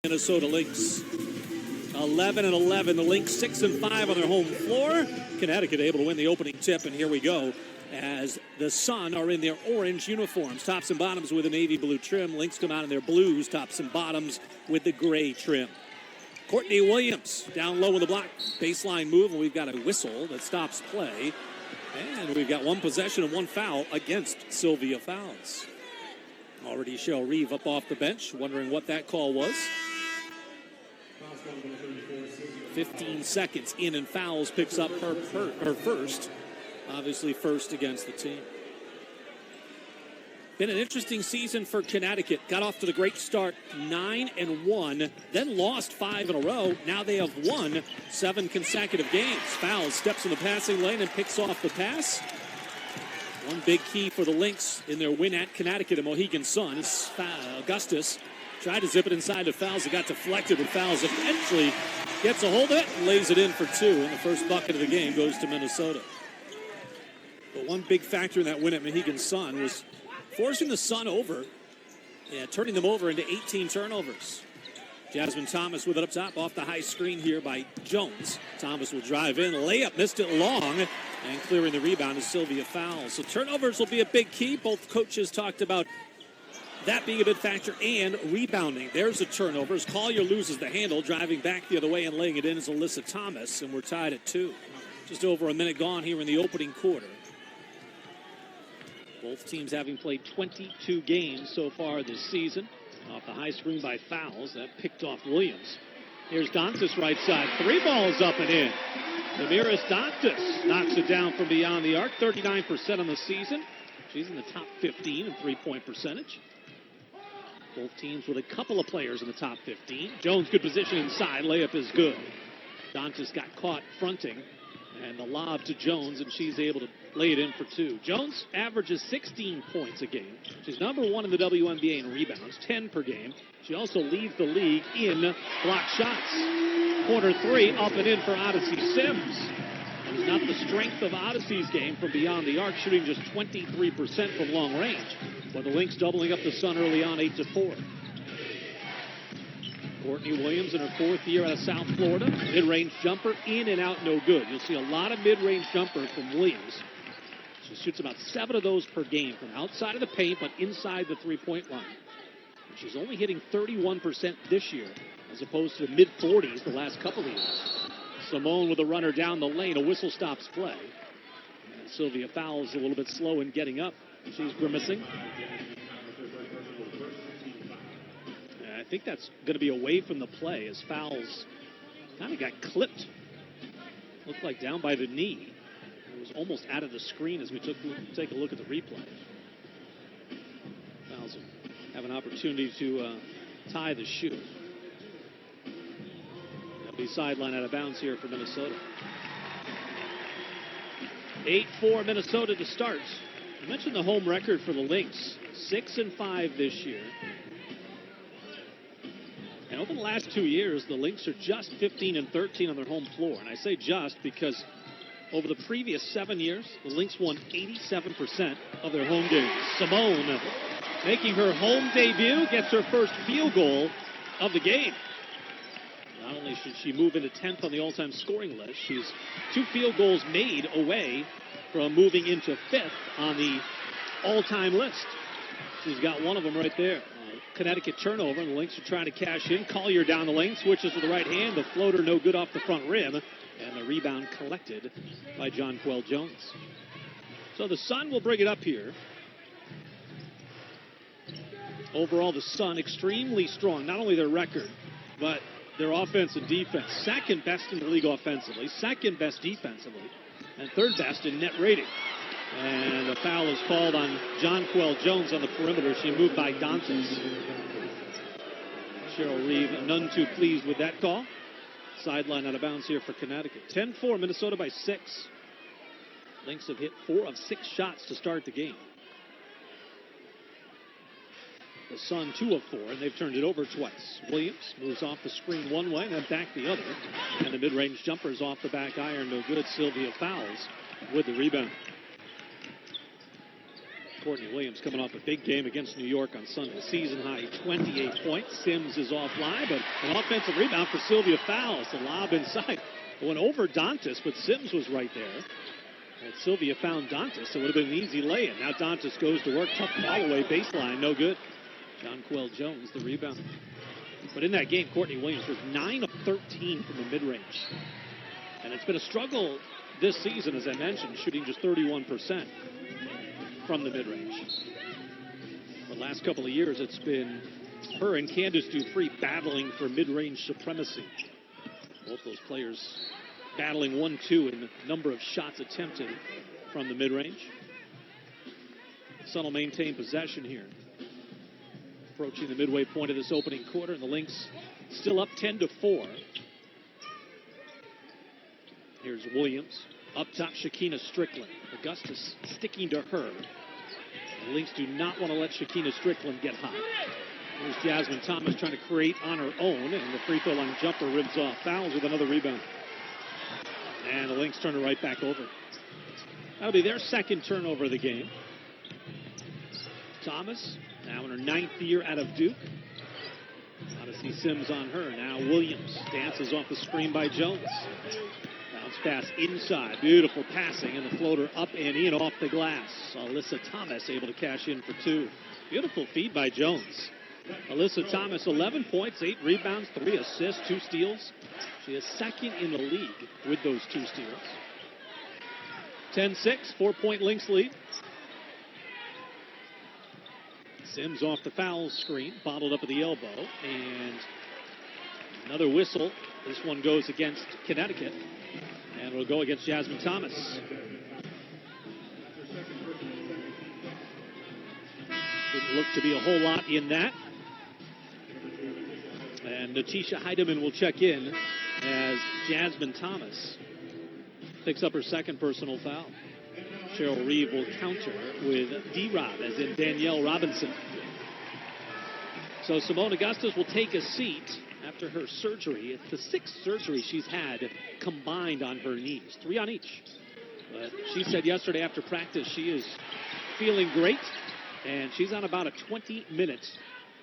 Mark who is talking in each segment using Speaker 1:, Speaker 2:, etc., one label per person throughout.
Speaker 1: Minnesota Lynx 11-11. The Lynx 6-5 on their home floor. Connecticut able to win the opening tip, and here we go as the Sun are in their orange uniforms, tops and bottoms with a navy blue trim. Lynx come out in their blues, tops and bottoms with the gray trim. Courtney Williams down low in the block, baseline move, and we've got a whistle that stops play. And we've got one possession and one foul against Sylvia Fowles. Already Cheryl Reeve up off the bench, wondering what that call was. 15 seconds in, and Fowles picks up her first. Obviously first against the team. Been an interesting season for Connecticut. Got off to the great start, 9-1, then lost 5 in a row. Now they have won 7 consecutive games. Fowles steps in the passing lane and picks off the pass. One big key for the Lynx in their win at Connecticut and Mohegan Sun is Augustus tried to zip it inside to Fowles. It got deflected, but Fowles eventually gets a hold of it and lays it in for 2. And the first bucket of the game goes to Minnesota. But one big factor in that win at Mohegan Sun was forcing the Sun over, turning them over into 18 turnovers. Jasmine Thomas with it up top off the high screen here by Jones. Thomas will drive in, layup, missed it long, and clearing the rebound is Sylvia Fowles. So turnovers will be a big key. Both coaches talked about that being a big factor and rebounding. There's the turnovers. Collier loses the handle, driving back the other way and laying it in is Alyssa Thomas, and we're tied at 2. Just over a minute gone here in the opening quarter. Both teams having played 22 games so far this season. Off the high screen by Fowles. That picked off Williams. Here's Dantas right side. 3 balls up and in. Damiris Dantas knocks it down from beyond the arc. 39% on the season. She's in the top 15 in three-point percentage. Both teams with a couple of players in the top 15. Jones, good position inside. Layup is good. Dantas got caught fronting. And the lob to Jones, and she's able to lay it in for 2. Jones averages 16 points a game. She's number 1 in the WNBA in rebounds, 10 per game. She also leads the league in block shots. Corner 3, up and in for Odyssey Sims. It was not the strength of Odyssey's game from beyond the arc, shooting just 23% from long range. But the Lynx doubling up the Sun early on, 8-4. Courtney Williams in her 4th year out of South Florida. Mid-range jumper, in and out, no good. You'll see a lot of mid-range jumper from Williams. She shoots about 7 of those per game from outside of the paint, but inside the three-point line. And she's only hitting 31% this year, as opposed to the mid-40s the last couple of years. Simone with a runner down the lane. A whistle stops play. And Sylvia Fowles a little bit slow in getting up. She's grimacing. I think that's going to be away from the play as Fowles kind of got clipped. Looked like down by the knee. It was almost out of the screen as we take a look at the replay. Fowles have an opportunity to tie the shoe. That'll be sideline out of bounds here for Minnesota. 8-4 Minnesota to start. I mentioned the home record for the Lynx. 6-5 this year. And over the last 2 years, the Lynx are just 15-13 on their home floor. And I say just because over the previous 7 years, the Lynx won 87% of their home games. Simone making her home debut, gets her first field goal of the game. Not only should she move into 10th on the all-time scoring list, she's 2 field goals made away from moving into 5th on the all-time list. She's got one of them right there. Connecticut turnover, and the Lynx are trying to cash in. Collier down the lane, switches to the right hand. The floater no good off the front rim, and the rebound collected by Jonquel Jones. So the Sun will bring it up here. Overall, the Sun extremely strong. Not only their record, but their offense and defense. Second best in the league offensively, second best defensively, and third best in net rating. And a foul is called on Jonquel Jones on the perimeter. She moved by Dantas. Cheryl Reeve, none too pleased with that call. Sideline out of bounds here for Connecticut. 10-4, Minnesota by 6. Lynx have hit 4 of 6 shots to start the game. The Sun 2 of 4, and they've turned it over twice. Williams moves off the screen one way, then back the other. And the mid-range jumper is off the back iron, no good. Sylvia Fowles with the rebound. Courtney Williams coming off a big game against New York on Sunday. Season high 28 points. Sims is offline, but an offensive rebound for Sylvia Fowles. The lob inside. It went over Dantas, but Sims was right there. And Sylvia found Dantas. It would have been an easy lay-in. Now Dantas goes to work. Tough ball away. Baseline. No good. Jonquel Jones, the rebound. But in that game, Courtney Williams was 9 of 13 from the mid-range. And it's been a struggle this season, as I mentioned, shooting just 31% from the mid-range. The last couple of years, it's been her and Candace Dupree battling for mid-range supremacy. Both those players battling 1-2 in the number of shots attempted from the mid-range. Sun will maintain possession here. Approaching the midway point of this opening quarter, and the Lynx still up 10-4. Here's Williams. Up top, Shekinna Strickland. Augustus sticking to her. The Lynx do not want to let Shekinna Strickland get hot. Here's Jasmine Thomas trying to create on her own, and the free throw line jumper ribs off. Fowles with another rebound. And the Lynx turn it right back over. That'll be their second turnover of the game. Thomas, now in her 9th year out of Duke. Now to see Sims on her. Now Williams dances off the screen by Jones. Bounce pass inside. Beautiful passing, and the floater up and in off the glass. Alyssa Thomas able to cash in for 2. Beautiful feed by Jones. Alyssa Thomas, 11 points, 8 rebounds, 3 assists, 2 steals. She is second in the league with those 2 steals. 10-6, 4-point Lynx lead. Sims off the foul screen, bottled up at the elbow, and another whistle. This one goes against Connecticut, and will go against Jasmine Thomas. Didn't look to be a whole lot in that. And Natisha Heidemann will check in as Jasmine Thomas picks up her second personal foul. Cheryl Reeve will counter with D-Rob, as in Danielle Robinson. So Simone Augustus will take a seat after her surgery. It's the 6th surgery she's had combined on her knees, 3 on each. But she said yesterday after practice she is feeling great, and she's on about a 20-minute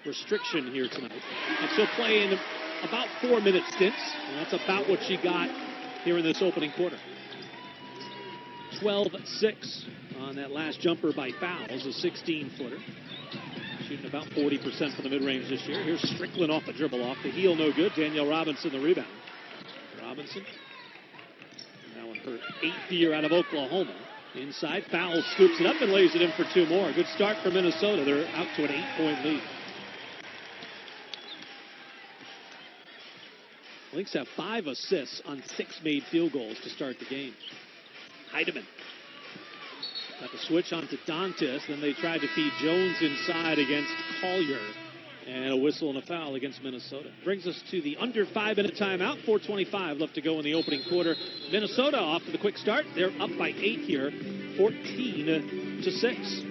Speaker 1: restriction here tonight. And she'll play in about 4-minute stints, and that's about what she got here in this opening quarter. 12-6 on that last jumper by Fowles, a 16-footer. Shooting about 40% from the mid-range this year. Here's Strickland off the dribble, off the heel, no good. Danielle Robinson, the rebound. Robinson, now in her 8th year out of Oklahoma. Inside, Fowles scoops it up and lays it in for 2 more. Good start for Minnesota. They're out to an 8-point lead. Lynx have 5 assists on 6 made field goals to start the game. Heidemann got the switch onto Dantas. Then they tried to feed Jones inside against Collier. And a whistle and a foul against Minnesota. Brings us to the under 5-minute timeout. 4:25 left to go in the opening quarter. Minnesota off to the quick start. They're up by 8 here, 14-6.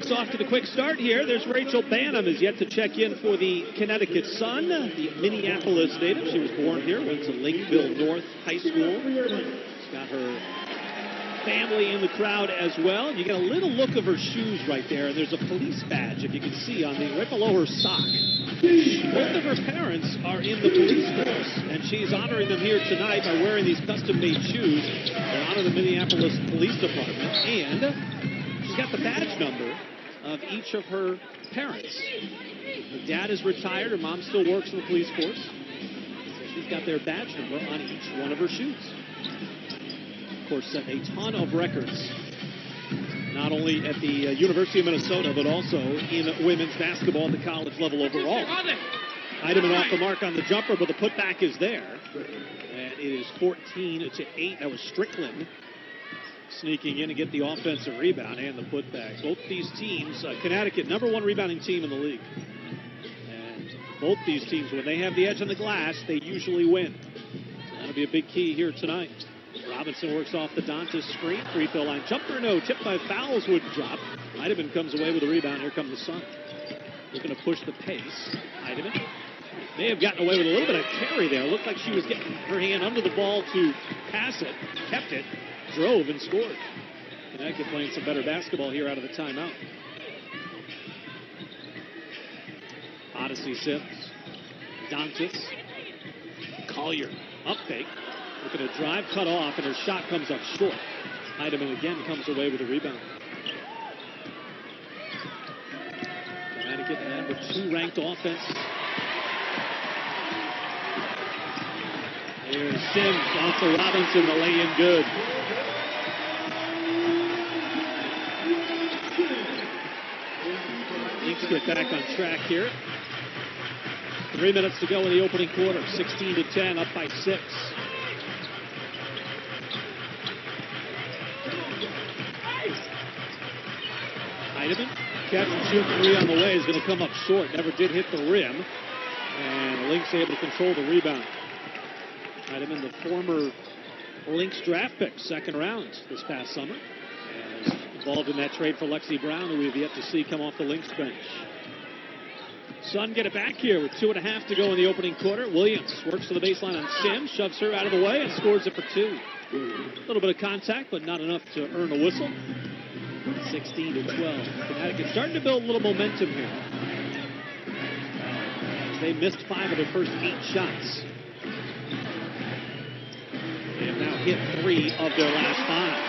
Speaker 1: Off to the quick start here. There's Rachel Banham, is yet to check in for the Connecticut Sun, the Minneapolis native. She was born here, went to Lakeville North High School. She's got her family in the crowd as well. You get a little look of her shoes right there, and there's a police badge, if you can see, on the right below her sock. Both of her parents are in the police force, and she's honoring them here tonight by wearing these custom-made shoes to honor the Minneapolis Police Department, and she's got the badge number of each of her parents. Her dad is retired, her mom still works in the police force. So she's got their badge number on each one of her shoes. Of course, set a ton of records, not only at the University of Minnesota, but also in women's basketball at the college level overall. Heidemann off the mark on the jumper, but the putback is there. And it is 14-8. That was Strickland sneaking in to get the offensive rebound and the putback. Both these teams, Connecticut, number 1 rebounding team in the league. And both these teams, when they have the edge on the glass, they usually win. So that'll be a big key here tonight. Robinson works off the Dantas screen. Free throw line jumper, no. Tipped by Fowles, would drop. Heidemann comes away with a rebound. Here come the Sun. Looking to push the pace. Heidemann may have gotten away with a little bit of carry there. Looked like she was getting her hand under the ball to pass it. Kept it. Drove and scored. Connecticut playing some better basketball here out of the timeout. Odyssey Sims. Dantis. Collier. Up fake. Looking to drive, cut off, and her shot comes up short. Heidemann again comes away with a rebound. Connecticut, the number 2 ranked offense. Here's Sims off to Robinson, the lay-in good. Lynx get back on track here. 3 minutes to go in the opening quarter. 16-10, up by 6. Heidemann, catch and shoot 3 on the way, is going to come up short. Never did hit the rim. And Lynx able to control the rebound. Heidemann, the former Lynx draft pick, 2nd round this past summer. And is involved in that trade for Lexi Brown, who we have yet to see come off the Lynx bench. Sun get it back here with 2.5 to go in the opening quarter. Williams works to the baseline on Sims, shoves her out of the way, and scores it for 2. A little bit of contact, but not enough to earn a whistle. 16-12. Connecticut starting to build a little momentum here. They missed 5 of their first 8 shots. They have now hit 3 of their last 5.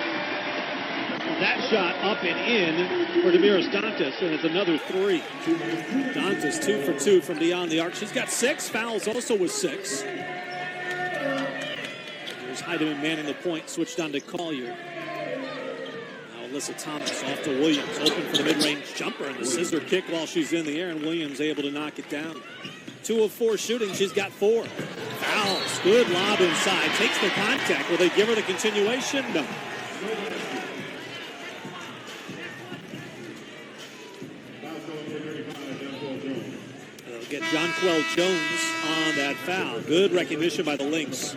Speaker 1: That shot up and in for Damiris Dantis, and it's another 3. Dantis 2 for 2 from beyond the arc. She's got 6 fouls, also with 6. There's Heidemann manning the point, switched on to Collier. Now Alyssa Thomas off to Williams, open for the mid-range jumper, and the scissor kick while she's in the air, and Williams able to knock it down. 2 of 4 shooting, she's got 4. Fouls, good lob inside, takes the contact. Will they give her the continuation? No. Get Jonquel Jones on that foul. Good recognition by the Lynx.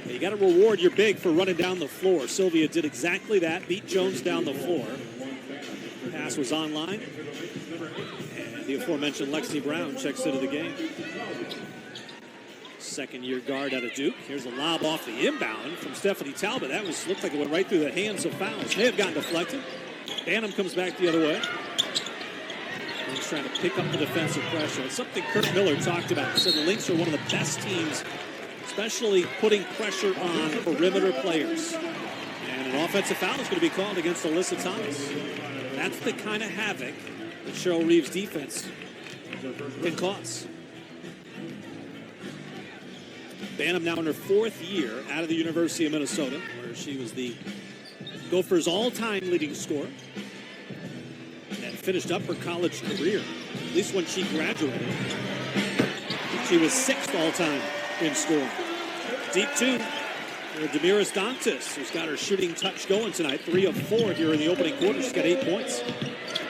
Speaker 1: You got to reward your big for running down the floor. Sylvia did exactly that, beat Jones down the floor. Pass was online. And the aforementioned Lexi Brown checks into the game. 2nd-year guard out of Duke. Here's a lob off the inbound from Stephanie Talbot. That looked like it went right through the hands of Fouls. May have gotten deflected. Banham comes back the other way. He's trying to pick up the defensive pressure. It's something Kurt Miller talked about. He said the Lynx are one of the best teams, especially putting pressure on perimeter players. And an offensive foul is going to be called against Alyssa Thomas. That's the kind of havoc that Cheryl Reeves' defense can cause. Banham now in her 4th year out of the University of Minnesota, where she was the Gophers' all-time leading scorer. And finished up her college career, at least when she graduated. She was 6th all-time in scoring. Deep 2 for Damiris Dantis, who's got her shooting touch going tonight. 3 of 4 here in the opening quarter. She's got 8 points.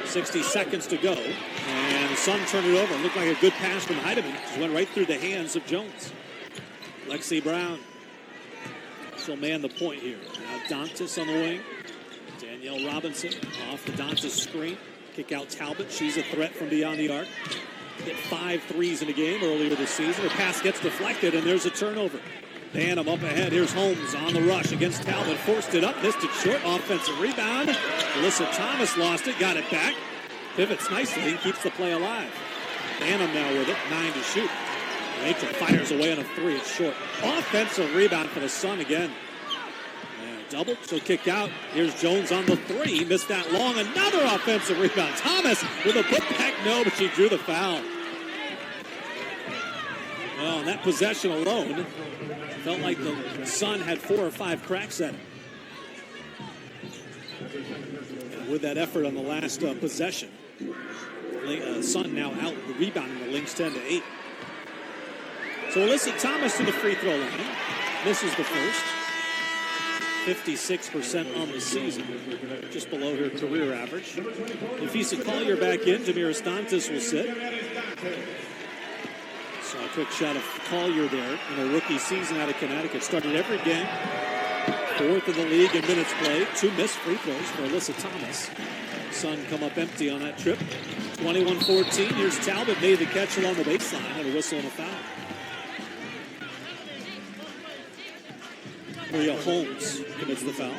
Speaker 1: 60 seconds to go. And the Sun turned it over. It looked like a good pass from Heidemann. She went right through the hands of Jones. Lexi Brown. She'll man the point here. Now Dantis on the wing. Danielle Robinson off the Dantis screen. Kick out Talbot. She's a threat from beyond the arc. Hit 5 threes in a game earlier this season. Her pass gets deflected, and there's a turnover. Banham up ahead. Here's Holmes on the rush against Talbot. Forced it up, missed it short. Offensive rebound. Alyssa Thomas lost it, got it back. Pivots nicely, keeps the play alive. Banham now with it, 9 to shoot. Rachel fires away on a 3. It's short. Offensive rebound for the Sun again. Double, so kicked out. Here's Jones on the 3. Missed that long. Another offensive rebound. Thomas with a putback. No, but she drew the foul. Well, that possession alone felt like the Sun had 4 or 5 cracks at it. And with that effort on the last possession, Sun now out rebounding the Lynx 10 to 8. So Alyssa Thomas to the free throw line. Misses the first. 56% on the season, just below her career average. Nafisa Collier back in. Damiris Dantis will sit. So a quick shot of Collier there in a rookie season out of Connecticut. Started every game. 4th in the league in minutes played. 2 missed free throws for Alyssa Thomas. Sun come up empty on that trip. 21-14. Here's Talbot, made the catch along the baseline and a whistle and a foul. Maria Holmes commits the foul.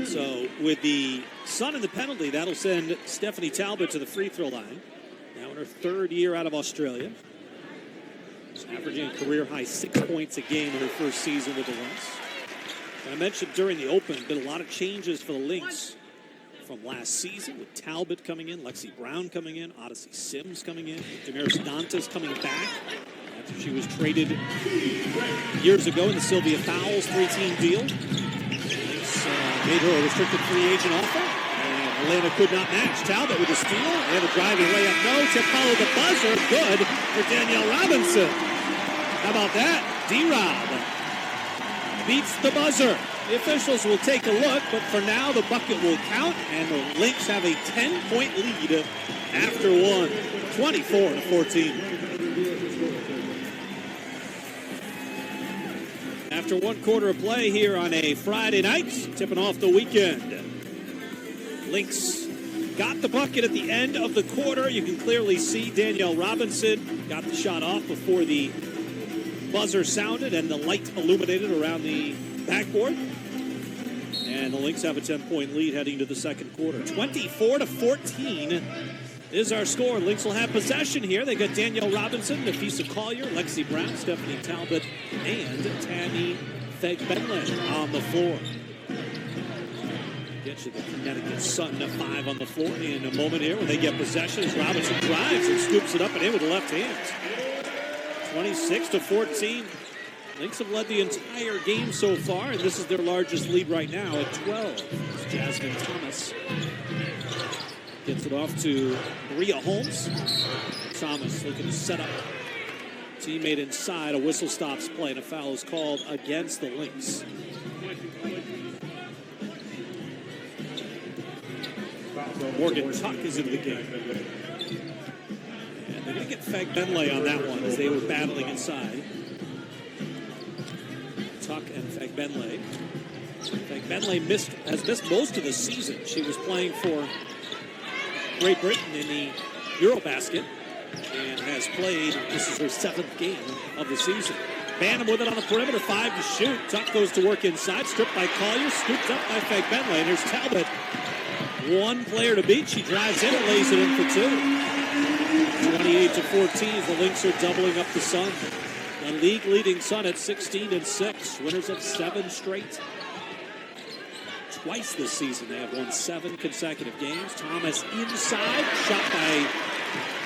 Speaker 1: So with the Sun and the penalty, that'll send Stephanie Talbot to the free throw line. Now in her third year out of Australia. She's averaging a career-high 6 points a game in her first season with the Lynx. And I mentioned during the Open, been a lot of changes for the Lynx from last season with Talbot coming in, Lexi Brown coming in, Odyssey Sims coming in, Damaris Dantas coming back after she was traded years ago in the Sylvia Fowles 3-team deal. Lynx made her a restricted free agent offer, and Atlanta could not match. Talbot with a steal and a driving layup. No, tip followed the buzzer. Good for Danielle Robinson. How about that? D-Rob beats the buzzer. The officials will take a look, but for now the bucket will count, and the Lynx have a 10-point lead after one, 24-14. After 1 quarter of play here on a Friday night, tipping off the weekend. Lynx got the bucket at the end of the quarter. You can clearly see Danielle Robinson got the shot off before the buzzer sounded and the light illuminated around the backboard. And the Lynx have a 10-point lead heading to the second quarter. 24-14 is our score. Lynx will have possession here. They got Danielle Robinson, Nafisa Collier, Lexi Brown, Stephanie Talbot, and Tammy Fegbenle on the floor. Get you the Connecticut Sun at 5 on the floor in a moment here when they get possession as Robinson drives and scoops it up and in with the left hand. 26-14. Lynx have led the entire game so far, and this is their largest lead right now at 12. It's Jasmine Thomas gets it off to Maria Holmes. Thomas looking to set up. Teammate inside. A whistle stops play, and a foul is called against the Lynx. Morgan Tuck is into the game. And they're going to get Fegbenle on that one as they were battling inside. Tuck and Fegbenle. Fegbenle has missed most of the season. She was playing for Great Britain in the Eurobasket and has played, this is her 7th game of the season. Bantam with it on the perimeter, 5 to shoot. Tuck goes to work inside, stripped by Collier, scooped up by Fegbenle, and here's Talbot. One player to beat. She drives in and lays it in for 2. 28-14. The Lynx are doubling up the Sun. The league-leading Sun at 16-6. Winners of 7 straight. Twice this season they have won 7 consecutive games. Thomas inside. Shot by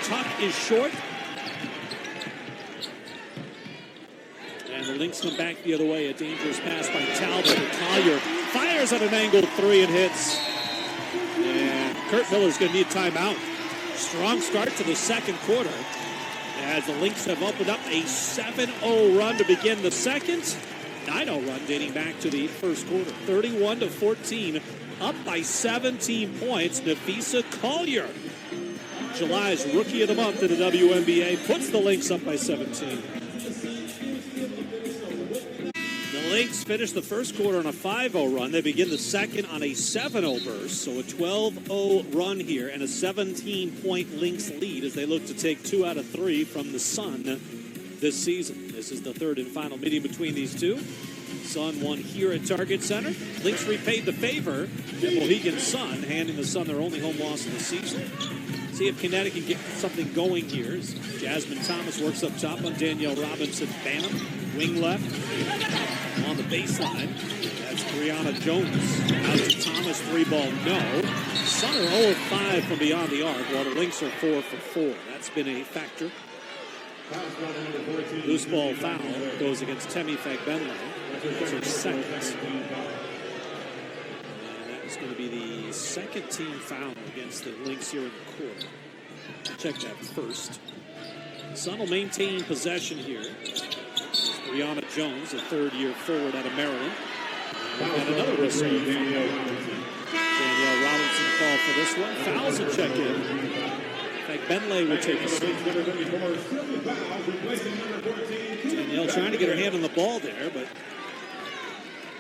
Speaker 1: Tuck is short. And the Lynx come back the other way. A dangerous pass by Talbot. Collier fires at an angled 3 and hits. And Kurt Miller's going to need a timeout. Strong start to the second quarter as the Lynx have opened up a 7-0 run to begin the second. 9-0 run dating back to the first quarter. 31-14, up by 17 points. Nafisa Collier, July's Rookie of the Month in the WNBA, puts the Lynx up by 17. The Lynx finish the first quarter on a 5-0 run. They begin the second on a 7-0 burst. So a 12-0 run here and a 17-point Lynx lead as they look to take 2 out of 3 from the Sun this season. This is the third and final meeting between these two. Sun won here at Target Center. Lynx repaid the favor at Mohegan Sun, handing the Sun their only home loss of the season. See if Connecticut can get something going here. As Jasmine Thomas works up top on Danielle Robinson. Bantam, wing left. On the baseline, that's Brianna Jones. Out to Thomas, 3-ball, no. Sun are 0-5 from beyond the arc, while the Lynx are 4 for 4. That's been a factor. Loose ball foul goes against Temi Fegbenle. That's her second. And that is going to be the second team foul against the Lynx here in the quarter. Check that first. Sun will maintain possession here. Brianna Jones, a third-year forward out of Maryland. And another whistle. Danielle Robinson called for this one. Fouls will check in. Fegbenle will take a seat. Danielle trying to get her hand on the ball there, but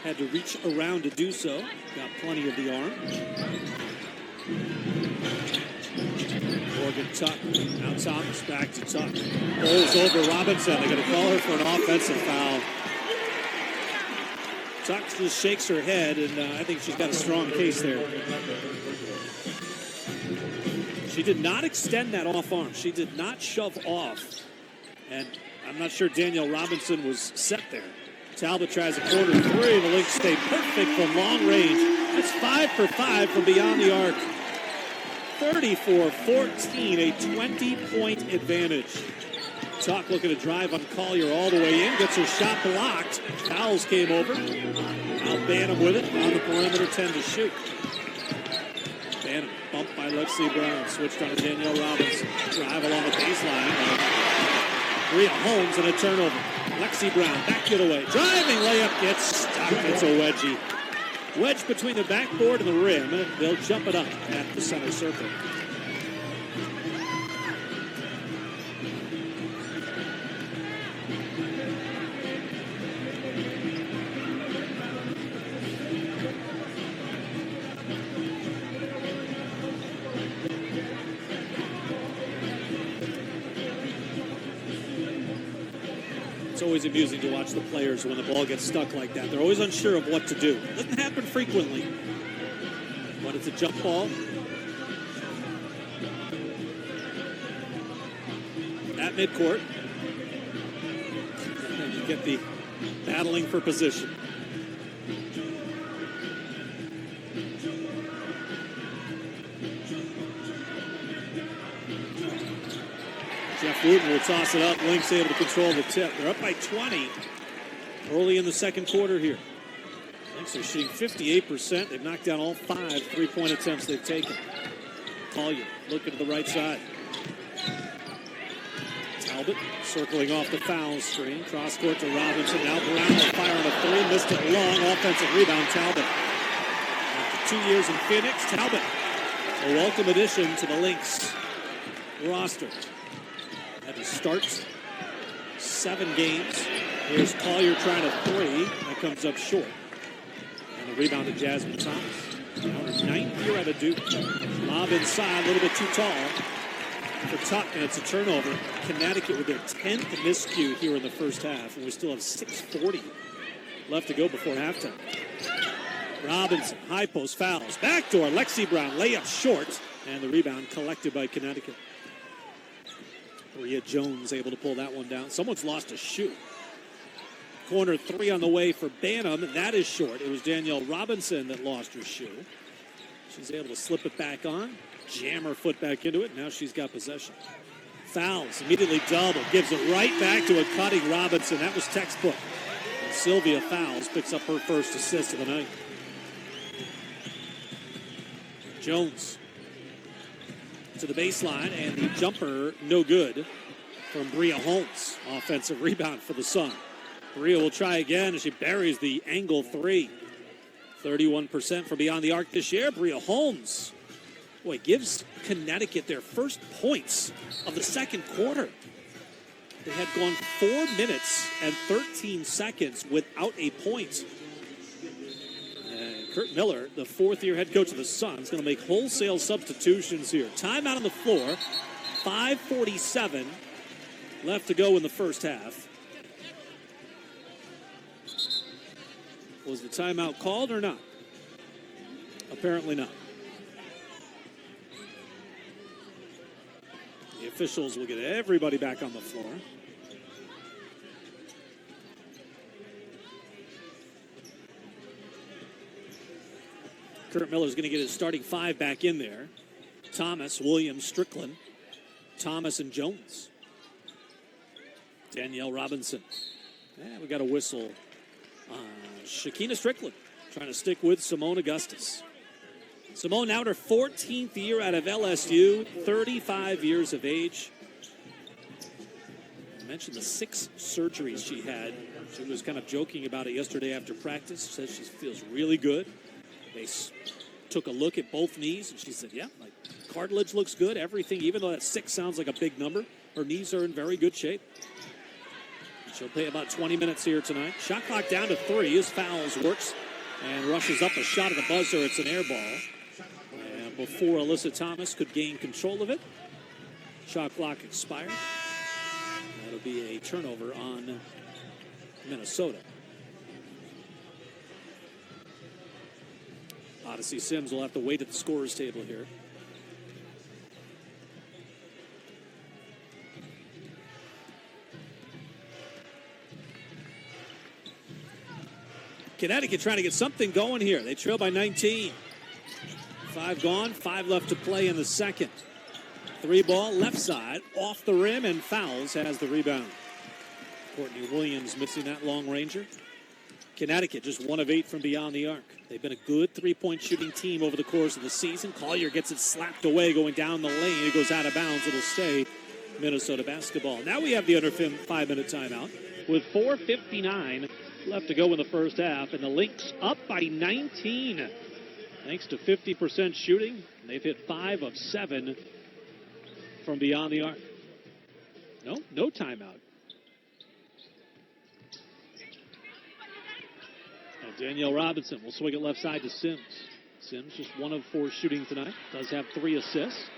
Speaker 1: had to reach around to do so. Got plenty of the arm. Morgan Tuck. Now Thomas back to Tuck. Goes over Robinson. They're going to call her for an offensive foul. Tuck just shakes her head, and I think she's got a strong case there. She did not extend that off arm. She did not shove off. And I'm not sure Danielle Robinson was set there. Talbot tries a corner three. The Lynx stay perfect from long range. That's 5 for 5 from beyond the arc. 34-14, a 20-point advantage. Tuck looking to drive on Collier all the way in. Gets her shot blocked. Fouls came over. Now Banham with it. On the perimeter, 10 to shoot. Banham bumped by Lexi Brown. Switched on to Danielle Robinson. Drive along the baseline. Rhea Holmes and a turnover. Lexi Brown, back getaway. Driving layup gets stuck. It's a wedgie. Wedge between the backboard and the rim. They'll jump it up at the center circle. It's always amusing to watch the players when the ball gets stuck like that. They're always unsure of what to do. It doesn't happen frequently, but it's a jump ball. At midcourt. And then you get the battling for position. Jeff Wooten will toss it up. Lynx able to control the tip. They're up by 20 early in the second quarter here. Lynx are shooting 58%. They've knocked down all 5 3-point attempts they've taken. Collier looking to the right side. Talbot circling off the foul screen. Cross court to Robinson. Now Brown will fire on a three. Missed it long. Offensive rebound, Talbot. After 2 years in Phoenix, Talbot, a welcome addition to the Lynx roster. Had to start 7 games. Here's Collier trying a three. That comes up short. And the rebound to Jasmine Thomas. Now her 9th year out of Duke. Lob inside, a little bit too tall for Tuck, and it's a turnover. Connecticut with their 10th miscue here in the first half, and we still have 6:40 left to go before halftime. Robinson, high post fouls. Backdoor, Lexi Brown, layup short, and the rebound collected by Connecticut. Rhea Jones able to pull that one down. Someone's lost a shoe. Corner three on the way for Banham. That is short. It was Danielle Robinson that lost her shoe. She's able to slip it back on, jam her foot back into it. Now she's got possession. Fouls, immediately double. Gives it right back to a cutting Robinson. That was textbook. And Sylvia Fouls picks up her first assist of the night. Jones to the baseline, and the jumper no good from Bria Holmes. Offensive rebound for the Sun. Bria will try again as she buries the angle three. 31% from beyond the arc this year. Bria Holmes, boy, gives Connecticut their first points of the second quarter. They had gone 4 minutes and 13 seconds without a point. Kurt Miller, the fourth-year head coach of the Suns, going to make wholesale substitutions here. Timeout on the floor. 5:47 left to go in the first half. Was the timeout called or not? Apparently not. The officials will get everybody back on the floor. Kurt Miller's going to get his starting 5 back in there. Thomas, Williams, Strickland, Thomas, and Jones. Danielle Robinson. We got a whistle. Shakina Strickland trying to stick with Simone Augustus. Simone now in her 14th year out of LSU, 35 years of age. I mentioned the 6 surgeries she had. She was kind of joking about it yesterday after practice. Says she feels really good. They took a look at both knees, and she said, yeah, like cartilage looks good, everything, even though that 6 sounds like a big number, her knees are in very good shape. She'll play about 20 minutes here tonight. Shot clock down to 3 as Fouls works and rushes up a shot at the buzzer. It's an air ball. And before Alyssa Thomas could gain control of it, shot clock expired. That'll be a turnover on Minnesota. Odyssey Sims will have to wait at the scorer's table here. Connecticut trying to get something going here. They trail by 19. 5 gone, 5 left to play in the second. 3 ball, left side, off the rim, and Fowles has the rebound. Courtney Williams missing that long ranger. Connecticut just 1 of 8 from beyond the arc. They've been a good three-point shooting team over the course of the season. Collier gets it slapped away going down the lane. It goes out of bounds. It'll stay Minnesota basketball. Now we have the under 5-minute timeout with 4:59 left to go in the first half, and the Lynx up by 19 thanks to 50% shooting. They've hit 5 of 7 from beyond the arc. No timeout. And Danielle Robinson will swing it left side to Sims. Sims just 1 of 4 shooting tonight. Does have 3 assists.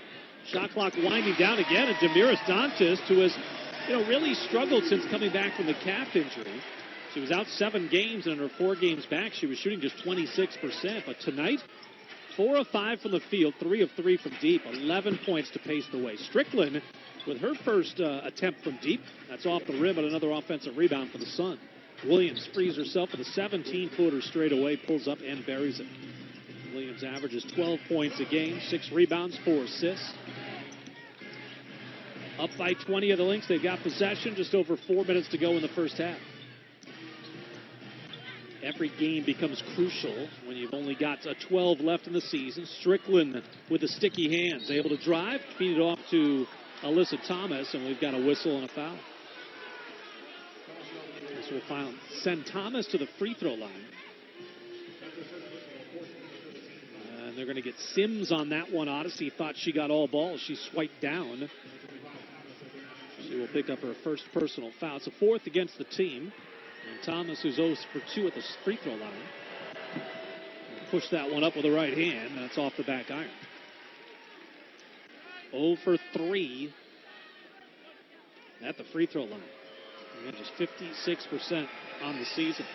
Speaker 1: Shot clock winding down again, and Damiris Dantas, who has really struggled since coming back from the calf injury. She was out 7 games, and in her 4 games back, she was shooting just 26%. But tonight, 4 of 5 from the field, 3 of 3 from deep, 11 points to pace the way. Strickland with her first attempt from deep. That's off the rim, but another offensive rebound for the Sun. Williams frees herself with a 17-footer straight away, pulls up and buries it. Williams averages 12 points a game, 6 rebounds, 4 assists. Up by 20 of the Lynx. They've got possession, just over 4 minutes to go in the first half. Every game becomes crucial when you've only got 12 left in the season. Strickland with the sticky hands, able to drive, feed it off to Alyssa Thomas, and we've got a whistle and a foul. This will send Thomas to the free throw line. And they're going to get Sims on that one. Odyssey thought she got all balls. She swiped down. She will pick up her first personal foul. It's a 4th against the team. And Thomas, who's 0 for 2 at the free throw line, will push that one up with the right hand. That's off the back iron. 0 for 3 at the free throw line. Again, just 56% on the season.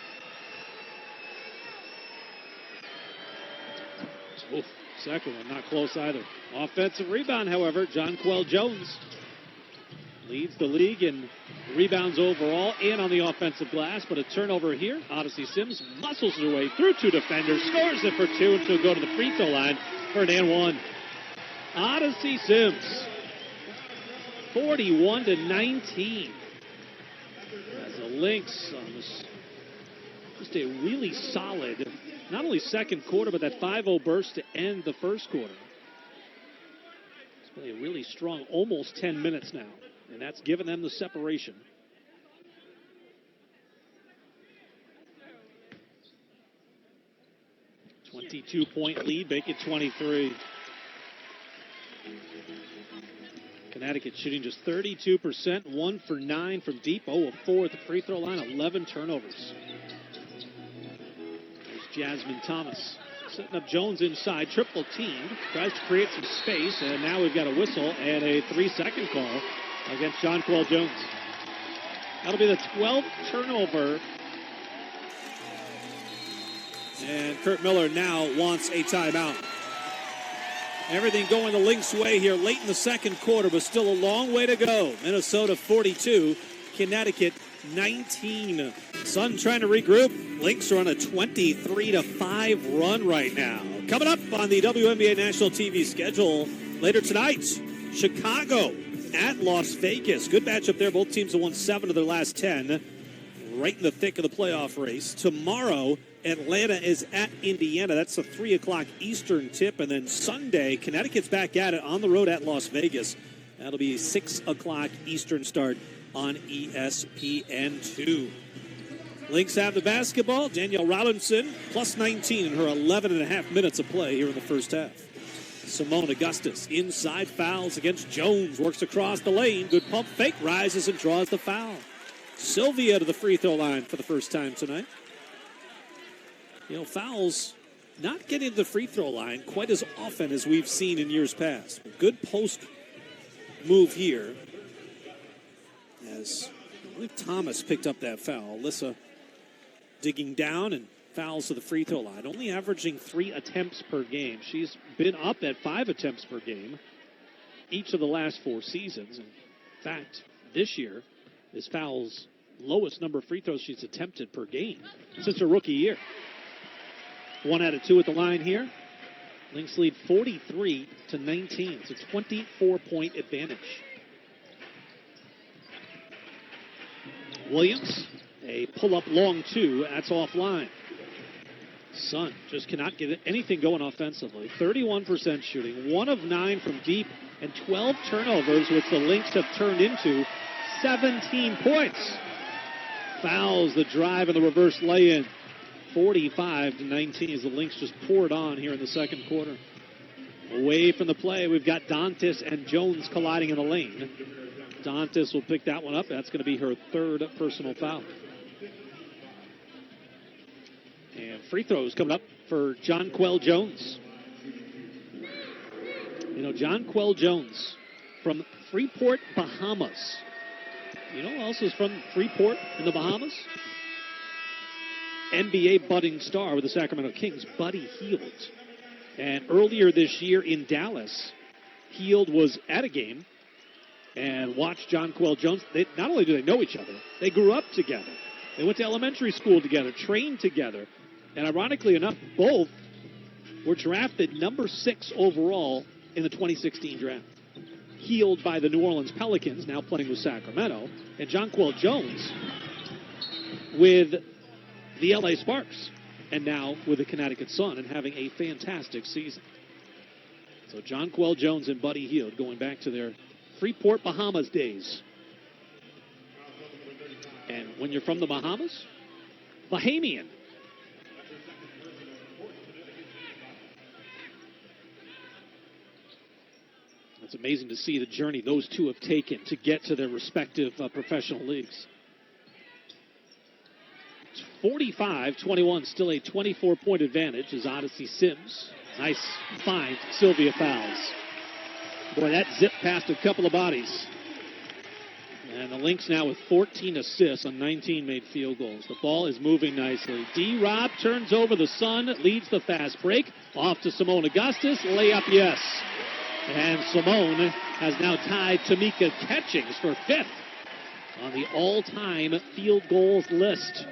Speaker 1: Oof, second one, not close either. Offensive rebound, however, Jonquel Jones leads the league in rebounds overall and on the offensive glass, but a turnover here. Odyssey Sims muscles her way through 2 defenders, scores it for 2, and she'll go to the free throw line for an and 1. Odyssey Sims, 41-19. As the Lynx on this, just a really solid, not only second quarter, but that 5-0 burst to end the first quarter. It's been a really strong, almost 10 minutes now. And that's given them the separation. A 22-point lead, make it 23. Connecticut shooting just 32%, 1 for 9 from deep, 0 of 4 at the free throw line, 11 turnovers. There's Jasmine Thomas setting up Jones inside, triple teamed, tries to create some space, and now we've got a whistle and a 3-second call against Jonquel Jones. That'll be the 12th turnover. And Kurt Miller now wants a timeout. Everything going the Lynx way here late in the second quarter, but still a long way to go. Minnesota 42, Connecticut 19. Sun trying to regroup. Lynx are on a 23-5 run right now. Coming up on the WNBA national TV schedule later tonight, Chicago at Las Vegas. Good matchup there. Both teams have won 7 of their last 10. Right in the thick of the playoff race. Tomorrow, Atlanta is at Indiana. That's a 3 o'clock Eastern tip. And then Sunday, Connecticut's back at it on the road at Las Vegas. That'll be a 6 o'clock Eastern start on ESPN2. Lynx have the basketball. Danielle Robinson, plus 19 in her 11.5 minutes of play here in the first half. Simone Augustus inside, fouls against Jones, works across the lane, good pump fake, rises and draws the foul. Sylvia to the free throw line for the first time tonight. Fouls not getting to the free throw line quite as often as we've seen in years past. Good post move here as I believe Thomas picked up that foul. Alyssa digging down and fouls to the free throw line, only averaging 3 attempts per game.
Speaker 2: She's been up at 5 attempts per game each of the last 4 seasons. In fact, this year is Fowles' lowest number of free throws she's attempted per game since her rookie year. 1 out of 2 at the line here. Lynx lead 43-19. It's a 24-point advantage. Williams, a pull-up long 2. That's offline. Sun just cannot get anything going offensively. 31% shooting, 1 of 9 from deep, and 12 turnovers, which the Lynx have turned into 17 points. Fouls the drive and the reverse lay-in. 45-19 as the Lynx just poured on here in the second quarter. Away from the play, we've got Dantas and Jones colliding in the lane. Dantas will pick that one up. That's going to be her 3rd personal foul. And free throws coming up for Jonquel Jones. You know, Jonquel Jones from Freeport, Bahamas. You know who else is from Freeport in the Bahamas? NBA budding star with the Sacramento Kings, Buddy Hield. And earlier this year in Dallas, Hield was at a game and watched Jonquel Jones. Not only do they know each other, they grew up together. They went to elementary school together, trained together. And ironically enough, both were drafted number 6 overall in the 2016 draft. Hield by the New Orleans Pelicans, now playing with Sacramento. And Jonquel Jones with the LA Sparks, and now with the Connecticut Sun, and having a fantastic season. So Jonquel Jones and Buddy Hield going back to their Freeport, Bahamas days. And when you're from the Bahamas, Bahamian. It's amazing to see the journey those two have taken to get to their respective professional leagues. 45-21, still a 24-point advantage as Odyssey Sims. Nice find. Sylvia fouls. Boy, that zipped past a couple of bodies. And the Lynx now with 14 assists on 19 made field goals. The ball is moving nicely. D-Rob turns over the Sun, leads the fast break. Off to Simone Augustus. Layup, yes. And Simone has now tied Tamika Catchings for 5th on the all-time field goals list.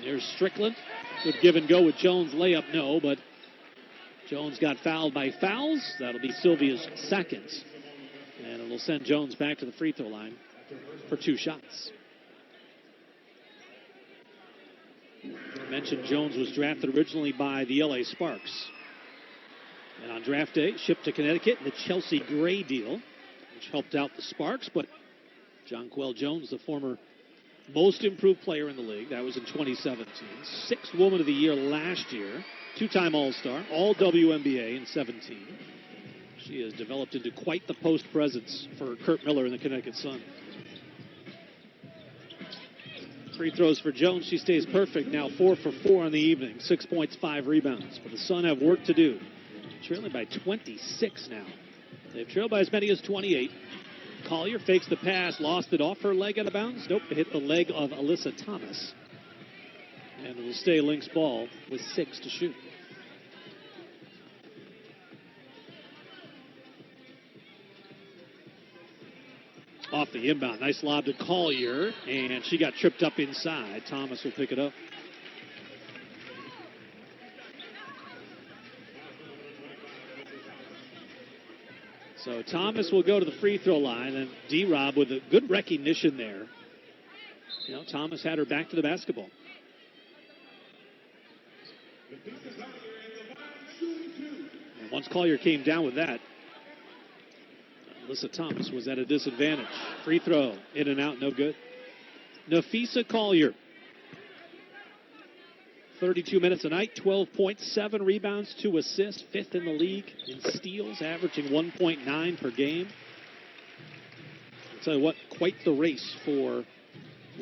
Speaker 2: There's Strickland. Good give and go with Jones. Layup, no, but Jones got fouled by Fouls. That'll be Sylvia's 2nd. And it'll send Jones back to the free throw line for 2 shots. I mentioned Jones was drafted originally by the LA Sparks. And on draft day, shipped to Connecticut in the Chelsea Gray deal, which helped out the Sparks. But Jonquel Jones, the former most improved player in the league. That was in 2017. 6th Woman of the Year last year. 2-time All-Star. All WNBA in 17. She has developed into quite the post presence for Kurt Miller in the Connecticut Sun. Free throws for Jones. She stays perfect now. 4 for 4 on the evening. 6 points, 5 rebounds. But the Sun have work to do. Trailing by 26 now. They've trailed by as many as 28. Collier fakes the pass, lost it off her leg out of bounds. Nope, it hit the leg of Alyssa Thomas. And it will stay Lynx ball with 6 to shoot. Off the inbound, nice lob to Collier, and she got tripped up inside. Thomas will pick it up. So Thomas will go to the free throw line, and D-Rob with a good recognition there. You know, Thomas had her back to the basketball. And once Collier came down with that, Alyssa Thomas was at a disadvantage. Free throw, in and out, no good. Nafisa Collier. 32 minutes a night, 12 points, 7 rebounds, 2 assists, 5th in the league in steals, averaging 1.9 per game. I'll tell you what, quite the race for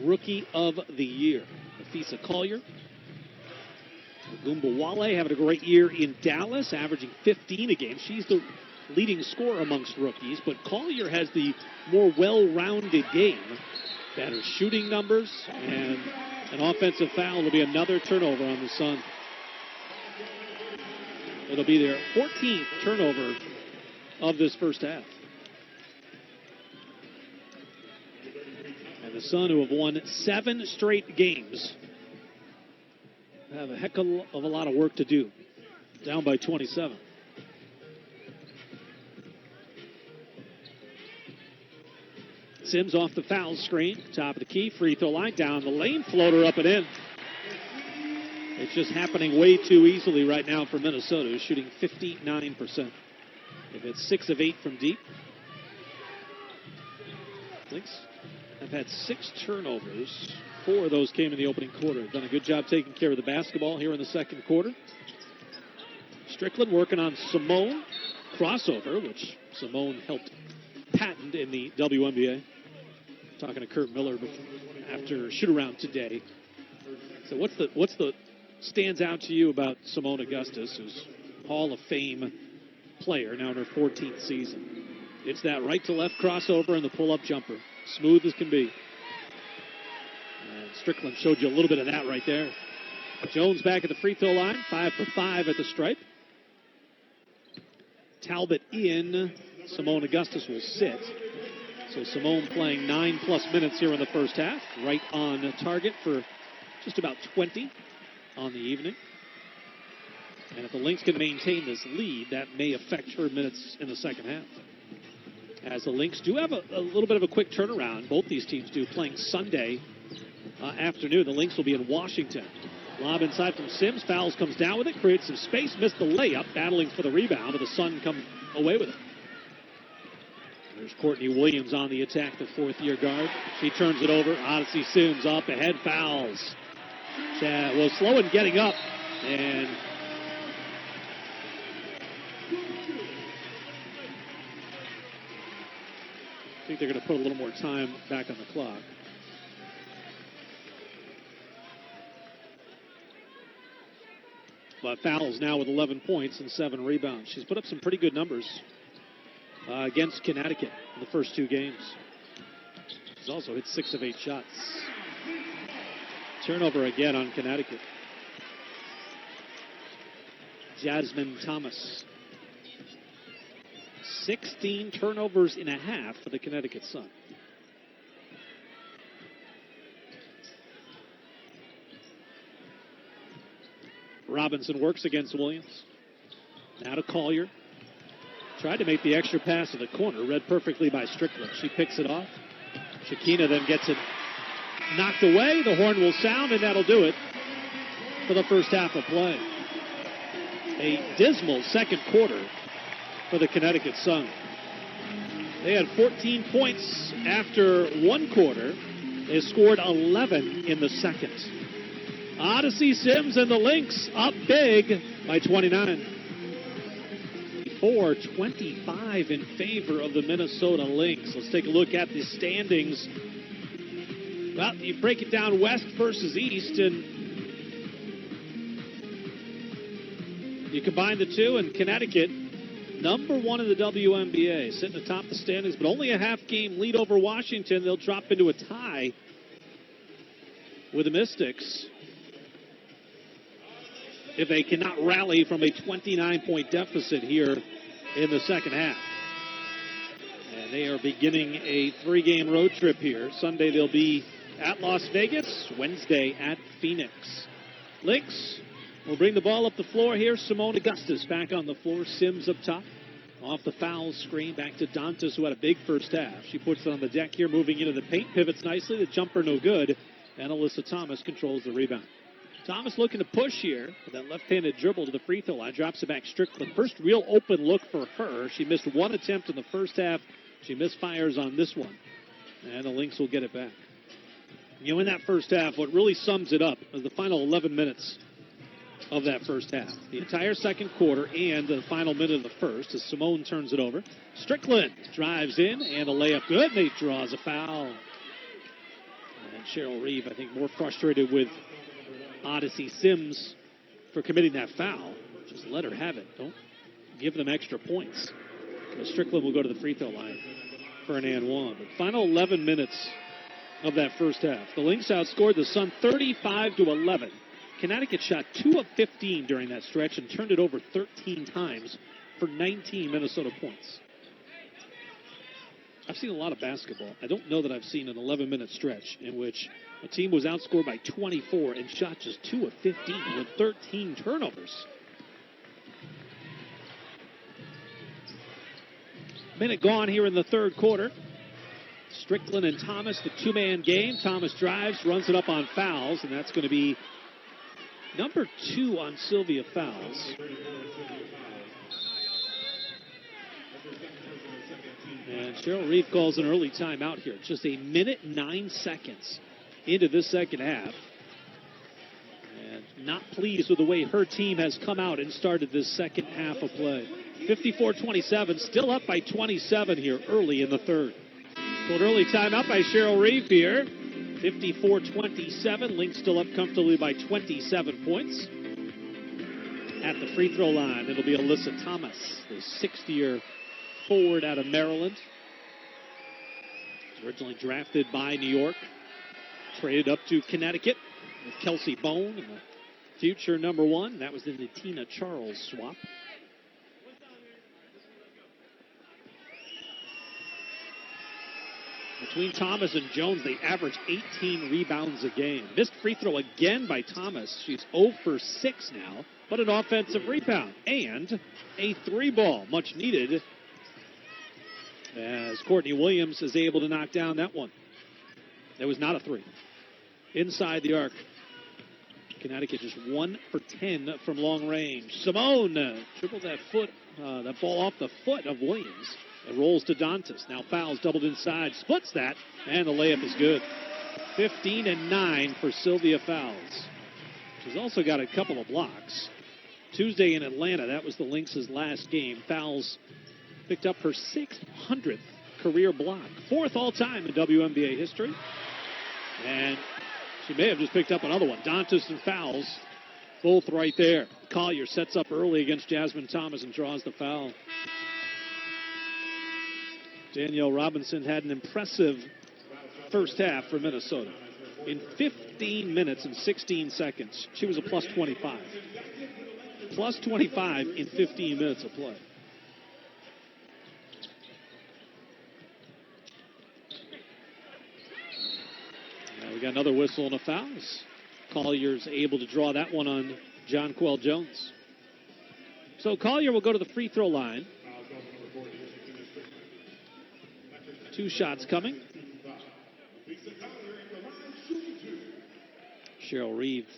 Speaker 2: Rookie of the Year. Nafisa Collier. Gumbawale having a great year in Dallas, averaging 15 a game. She's the leading scorer amongst rookies, but Collier has the more well-rounded game. Better shooting numbers and An offensive foul will be another turnover on the Sun. It'll be their 14th turnover of this first half. And the Sun, who have won 7 straight games, have a heck of a lot of work to do. Down by 27. Sims off the foul screen, top of the key, free throw line, down the lane, floater up and in. It's just happening way too easily right now for Minnesota, who's shooting 59%. They've had 6 of 8 from deep. Lynx have had 6 turnovers. 4 of those came in the opening quarter. They've done a good job taking care of the basketball here in the second quarter. Strickland working on Simone crossover, which Simone helped patent in the WNBA. Talking to Kurt Miller after shoot-around today. So what's the stands out to you about Simone Augustus, who's Hall of Fame player now in her 14th season? It's that right-to-left crossover and the pull-up jumper. Smooth as can be. And Strickland showed you a little bit of that right there. Jones back at the free throw line, 5 for 5 at the stripe. Talbot in. Simone Augustus will sit. So Simone playing 9+ minutes here in the first half. Right on target for just about 20 on the evening. And if the Lynx can maintain this lead, that may affect her minutes in the second half. As the Lynx do have a little bit of a quick turnaround, both these teams do, playing Sunday afternoon. The Lynx will be in Washington. Lob inside from Sims. Fouls comes down with it, creates some space, missed the layup, battling for the rebound, but the Sun come away with it. There's Courtney Williams on the attack, the 4th-year guard. She turns it over. Odyssey Sims up ahead, fouls. Chad was slow in getting up, and I think they're going to put a little more time back on the clock. But fouls now with 11 points and 7 rebounds. She's put up some pretty good numbers against Connecticut in the first 2 games. She's also hit 6 of 8 shots. Turnover again on Connecticut. Jasmine Thomas. 16 turnovers in a half for the Connecticut Sun. Robinson works against Williams. Now to Collier. Tried to make the extra pass to the corner. Read perfectly by Strickland. She picks it off. Shakina then gets it knocked away. The horn will sound, and that'll do it for the first half of play. A dismal second quarter for the Connecticut Sun. They had 14 points after 1 quarter. They scored 11 in the second. Odyssey Sims and the Lynx up big by 29. 4-25 in favor of the Minnesota Lynx. Let's take a look at the standings. Well, you break it down west versus east, and you combine the two, and Connecticut, number 1 in the WNBA, sitting atop the standings, but only a half-game lead over Washington. They'll drop into a tie with the Mystics if they cannot rally from a 29-point deficit here in the second half. And they are beginning a 3-game road trip here. Sunday they'll be at Las Vegas, Wednesday at Phoenix. Lynx will bring the ball up the floor here. Simone Augustus back on the floor. Sims up top. Off the foul screen, back to Dantas, who had a big first half. She puts it on the deck here, moving into the paint. Pivots nicely. The jumper no good. And Alyssa Thomas controls the rebound. Thomas looking to push here with that left-handed dribble to the free throw line. Drops it back Strickland. First real open look for her. She missed 1 attempt in the first half. She misfires on this one. And the Lynx will get it back. You know, in that first half, what really sums it up is the final 11 minutes of that first half. The entire second quarter and the final minute of the first as Simone turns it over. Strickland drives in and a layup good. Nate draws a foul. And Cheryl Reeve, I think, more frustrated with Odyssey Sims for committing that foul. Just let her have it. Don't give them extra points. But Strickland will go to the free throw line for an and one. But final 11 minutes of that first half. The Lynx outscored the Sun 35-11. Connecticut shot 2 of 15 during that stretch and turned it over 13 times for 19 Minnesota points. I've seen a lot of basketball. I don't know that I've seen an 11-minute stretch in which a team was outscored by 24 and shot just 2 of 15 with 13 turnovers. Minute gone here in the third quarter. Strickland and Thomas, the two-man game. Thomas drives, runs it up on Fowles, and that's going to be number 2 on Sylvia Fowles. And Cheryl Reeve calls an early timeout here. Just a minute 9 seconds into this second half. And not pleased with the way her team has come out and started this second half of play. 54-27, still up by 27 here early in the third. So an early timeout by Cheryl Reeve here. 54-27, Lynx still up comfortably by 27 points. At the free throw line, it'll be Alyssa Thomas, the sixth-year forward out of Maryland. Originally drafted by New York. Traded up to Connecticut with Kelsey Bone and the future number 1. That was in the Tina Charles swap. Between Thomas and Jones, they average 18 rebounds a game. Missed free throw again by Thomas. She's 0 for 6 now, but an offensive rebound and a 3-ball, much needed, as Courtney Williams is able to knock down that one. That was not a 3. Inside the arc. Connecticut just 1 for 10 from long range. Simone tripled that ball off the foot of Williams. It rolls to Dantas. Now Fowles doubled inside, splits that, and the layup is good. 15-9 for Sylvia Fowles. She's also got a couple of blocks. Tuesday in Atlanta, that was the Lynx's last game. Fowles picked up her 600th career block, 4th all-time in WNBA history. And she may have just picked up another one. Dantas and Fowles, both right there. Collier sets up early against Jasmine Thomas and draws the foul. Danielle Robinson had an impressive first half for Minnesota. In 15 minutes and 16 seconds, she was a plus 25. Plus 25 in 15 minutes of play. Now we got another whistle and a foul. Collier's able to draw that one on Jonquel Jones. So Collier will go to the free throw line. 2 shots coming. Cheryl Reeve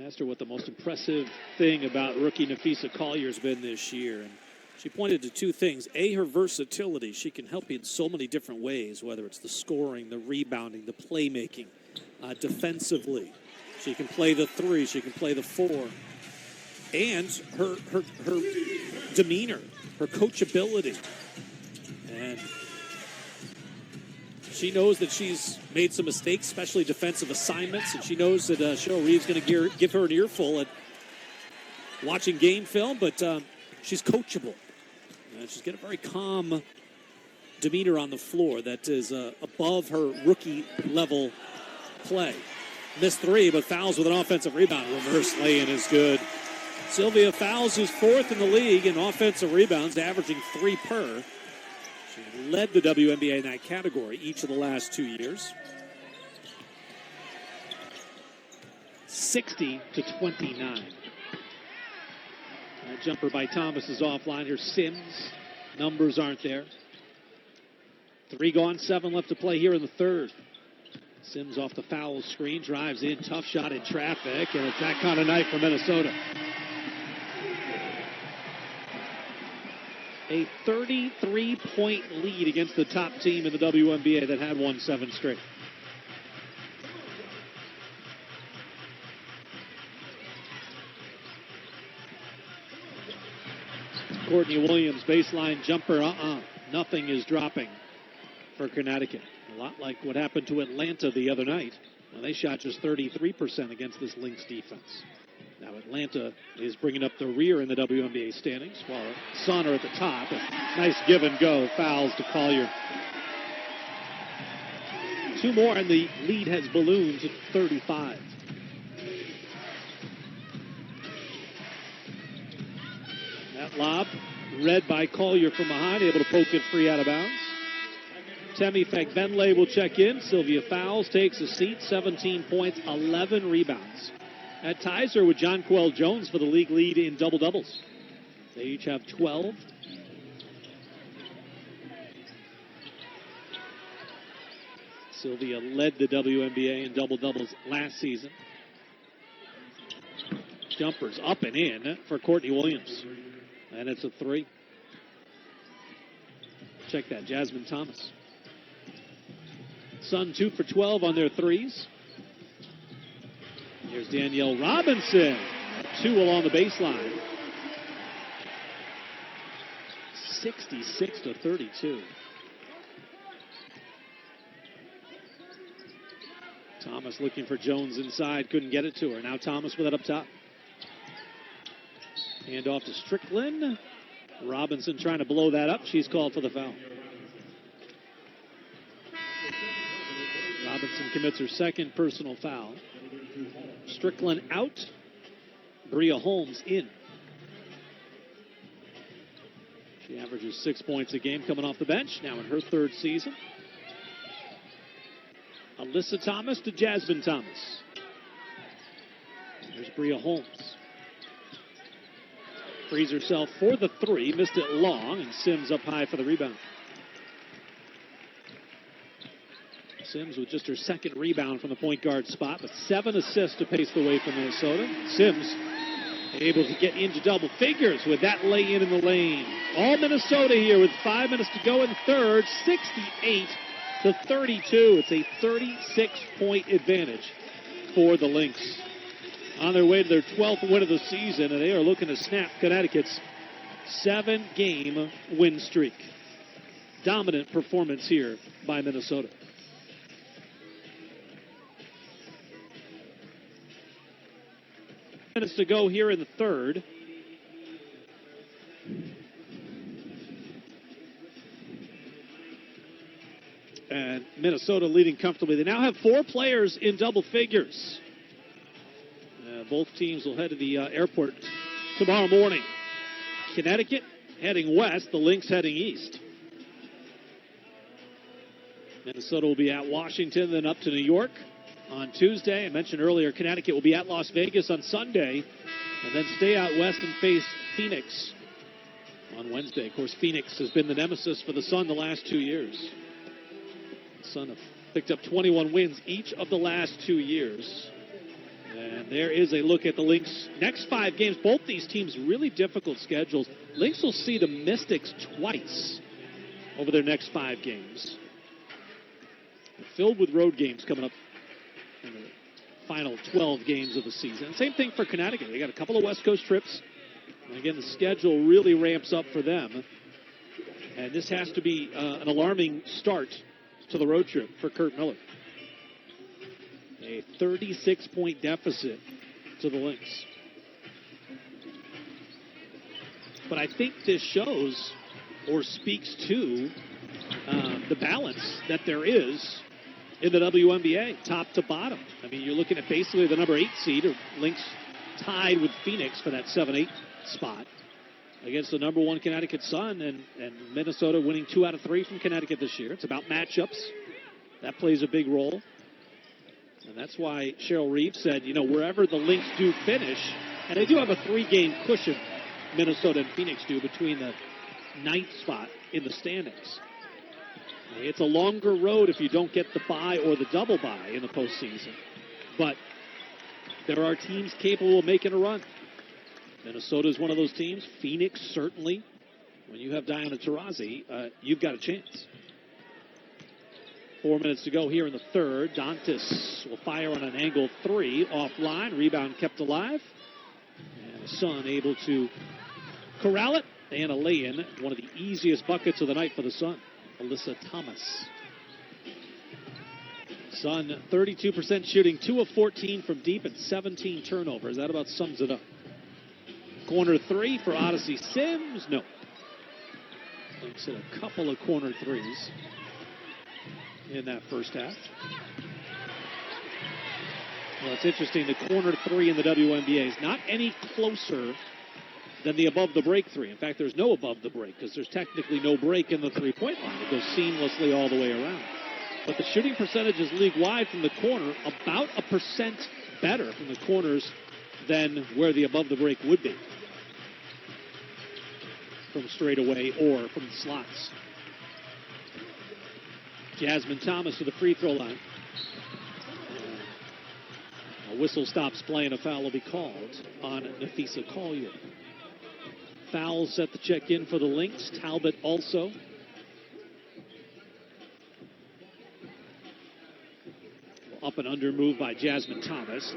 Speaker 2: asked her what the most impressive thing about rookie Nafisa Collier's been this year. And she pointed to 2 things. A, her versatility. She can help you in so many different ways, whether it's the scoring, the rebounding, the playmaking, defensively. She can play the 3. She can play the 4. And her demeanor, her coachability. And she knows that she's made some mistakes, especially defensive assignments, and she knows that Cheryl Reeve's going to give her an earful at watching game film, but she's coachable. She's got a very calm demeanor on the floor that is above her rookie-level play. Missed 3, but Fowles with an offensive rebound. Reverse lay-in is good. Sylvia Fowles is 4th in the league in offensive rebounds, averaging 3 per. She led the WNBA in that category each of the last 2 years. 60-29. That jumper by Thomas is offline here. Sims, numbers aren't there. 3 gone, 7 left to play here in the third. Sims off the foul screen, drives in, tough shot in traffic, and it's that kind of night for Minnesota. A 33-point lead against the top team in the WNBA that had won 7 straight. Courtney Williams, baseline jumper, nothing is dropping for Connecticut. A lot like what happened to Atlanta the other night when they shot just 33% against this Lynx defense. Now Atlanta is bringing up the rear in the WNBA standings while Sun are at the top. A nice give and go, fouls to Collier. 2 more, and the lead has ballooned to 35. That lob read by Collier from behind, able to poke it free out of bounds. Temi Fagbenle will check in. Sylvia Fowles takes a seat, 17 points, 11 rebounds. That ties her with John Quell Jones for the league lead in double-doubles. They each have 12. Sylvia led the WNBA in double-doubles last season. Jumpers up and in for Courtney Williams. And it's a 3. Check that, Jasmine Thomas. Sun 2 for 12 on their threes. Here's Danielle Robinson. 2 along the baseline. 66-32. Thomas looking for Jones inside. Couldn't get it to her. Now Thomas with it up top. Hand off to Strickland. Robinson trying to blow that up. She's called for the foul. Robinson commits her second personal foul. Strickland out. Bria Holmes in. She averages 6 points a game coming off the bench, now in her 3rd season. Alyssa Thomas to Jasmine Thomas. There's Bria Holmes. Frees herself for the 3, missed it long, and Sims up high for the rebound. Sims with just her 2nd rebound from the point guard spot, but 7 assists to pace the way for Minnesota. Sims able to get into double figures with that lay-in the lane. All Minnesota here with 5 minutes to go in the 3rd, 68-32. It's a 36-point advantage for the Lynx. On their way to their 12th win of the season, and they are looking to snap Connecticut's 7-game win streak. Dominant performance here by Minnesota. Minutes to go here in the 3rd. And Minnesota leading comfortably. They now have 4 players in double figures. Both teams will head to the airport tomorrow morning. Connecticut heading west, the Lynx heading east. Minnesota will be at Washington, then up to New York on Tuesday. I mentioned earlier, Connecticut will be at Las Vegas on Sunday, and then stay out west and face Phoenix on Wednesday. Of course, Phoenix has been the nemesis for the Sun the last 2 years. The Sun have picked up 21 wins each of the last 2 years. And there is a look at the Lynx next 5 games. Both these teams really difficult schedules. Lynx will see the Mystics twice over their next 5 games. They're filled with road games coming up in the final 12 games of the season. Same thing for Connecticut. They got a couple of West Coast trips. And again, the schedule really ramps up for them. And this has to be an alarming start to the road trip for Kurt Miller. A 36-point deficit to the Lynx. But I think this shows or speaks to the balance that there is in the WNBA, top to bottom. I mean, you're looking at basically the number 8 seed, or Lynx tied with Phoenix for that 7-8 spot against the number 1 Connecticut Sun, and Minnesota winning 2 out of 3 from Connecticut this year. It's about matchups. That plays a big role. And that's why Cheryl Reeves said, wherever the Lynx do finish, and they do have a 3-game cushion, Minnesota and Phoenix do, between the 9th spot in the standings. It's a longer road if you don't get the bye or the double bye in the postseason. But there are teams capable of making a run. Minnesota is one of those teams. Phoenix, certainly. When you have Diana Taurasi, you've got a chance. 4 minutes to go here in the 3rd. Dantas will fire on an angle 3 offline. Rebound kept alive. And the Sun able to corral it and a lay-in. One of the easiest buckets of the night for the Sun. Alyssa Thomas. Sun 32% shooting, 2 of 14 from deep and 17 turnovers. That about sums it up. Corner 3 for Odyssey Sims. No. Lynx hit a couple of corner threes in that first half. Well, it's interesting. The corner three in the WNBA is not any closer than the above the break three. In fact, there's no above the break because there's technically no break in the three-point line. It goes seamlessly all the way around. But the shooting percentage is league-wide from the corner, about 1% better from the corners than where the above the break would be from straightaway or from the slots. Jasmine Thomas to the free throw line. A whistle stops play and a foul will be called on Nafisa Collier. Foul set to check in for the Lynx. Talbot also. Up and under move by Jasmine Thomas.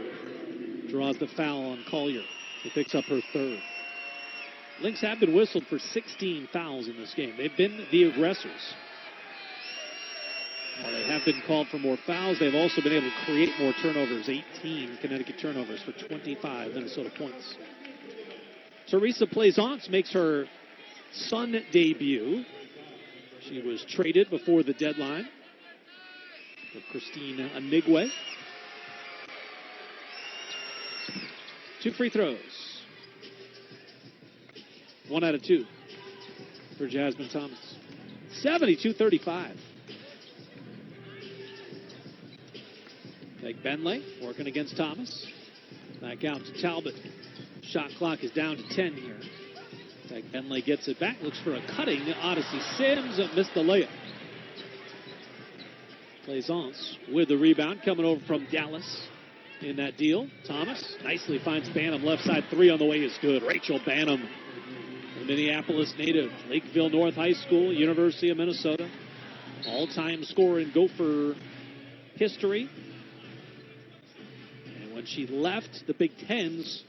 Speaker 2: Draws the foul on Collier. She picks up her third. Lynx have been whistled for 16 fouls in this game. They've been the aggressors. While they have been called for more fouls, they've also been able to create more turnovers. 18 Connecticut turnovers for 25 Minnesota points. Teresa Plaisance makes her Sun debut. She was traded before the deadline for Christine Anigwe. 2 free throws. 1 out of 2 for Jasmine Thomas. 72-35. Meg Benley working against Thomas. Back out to Talbot. Shot clock is down to 10 here. Meg Benley gets it back. Looks for a cutting. Odyssey Sims missed the layup. Plaisance with the rebound coming over from Dallas in that deal. Thomas nicely finds Banham. Left side three on the way is good. Rachel Banham, the Minneapolis native, Lakeville North High School, University of Minnesota. All-time scorer in Gopher history. And when she left, the Big Ten's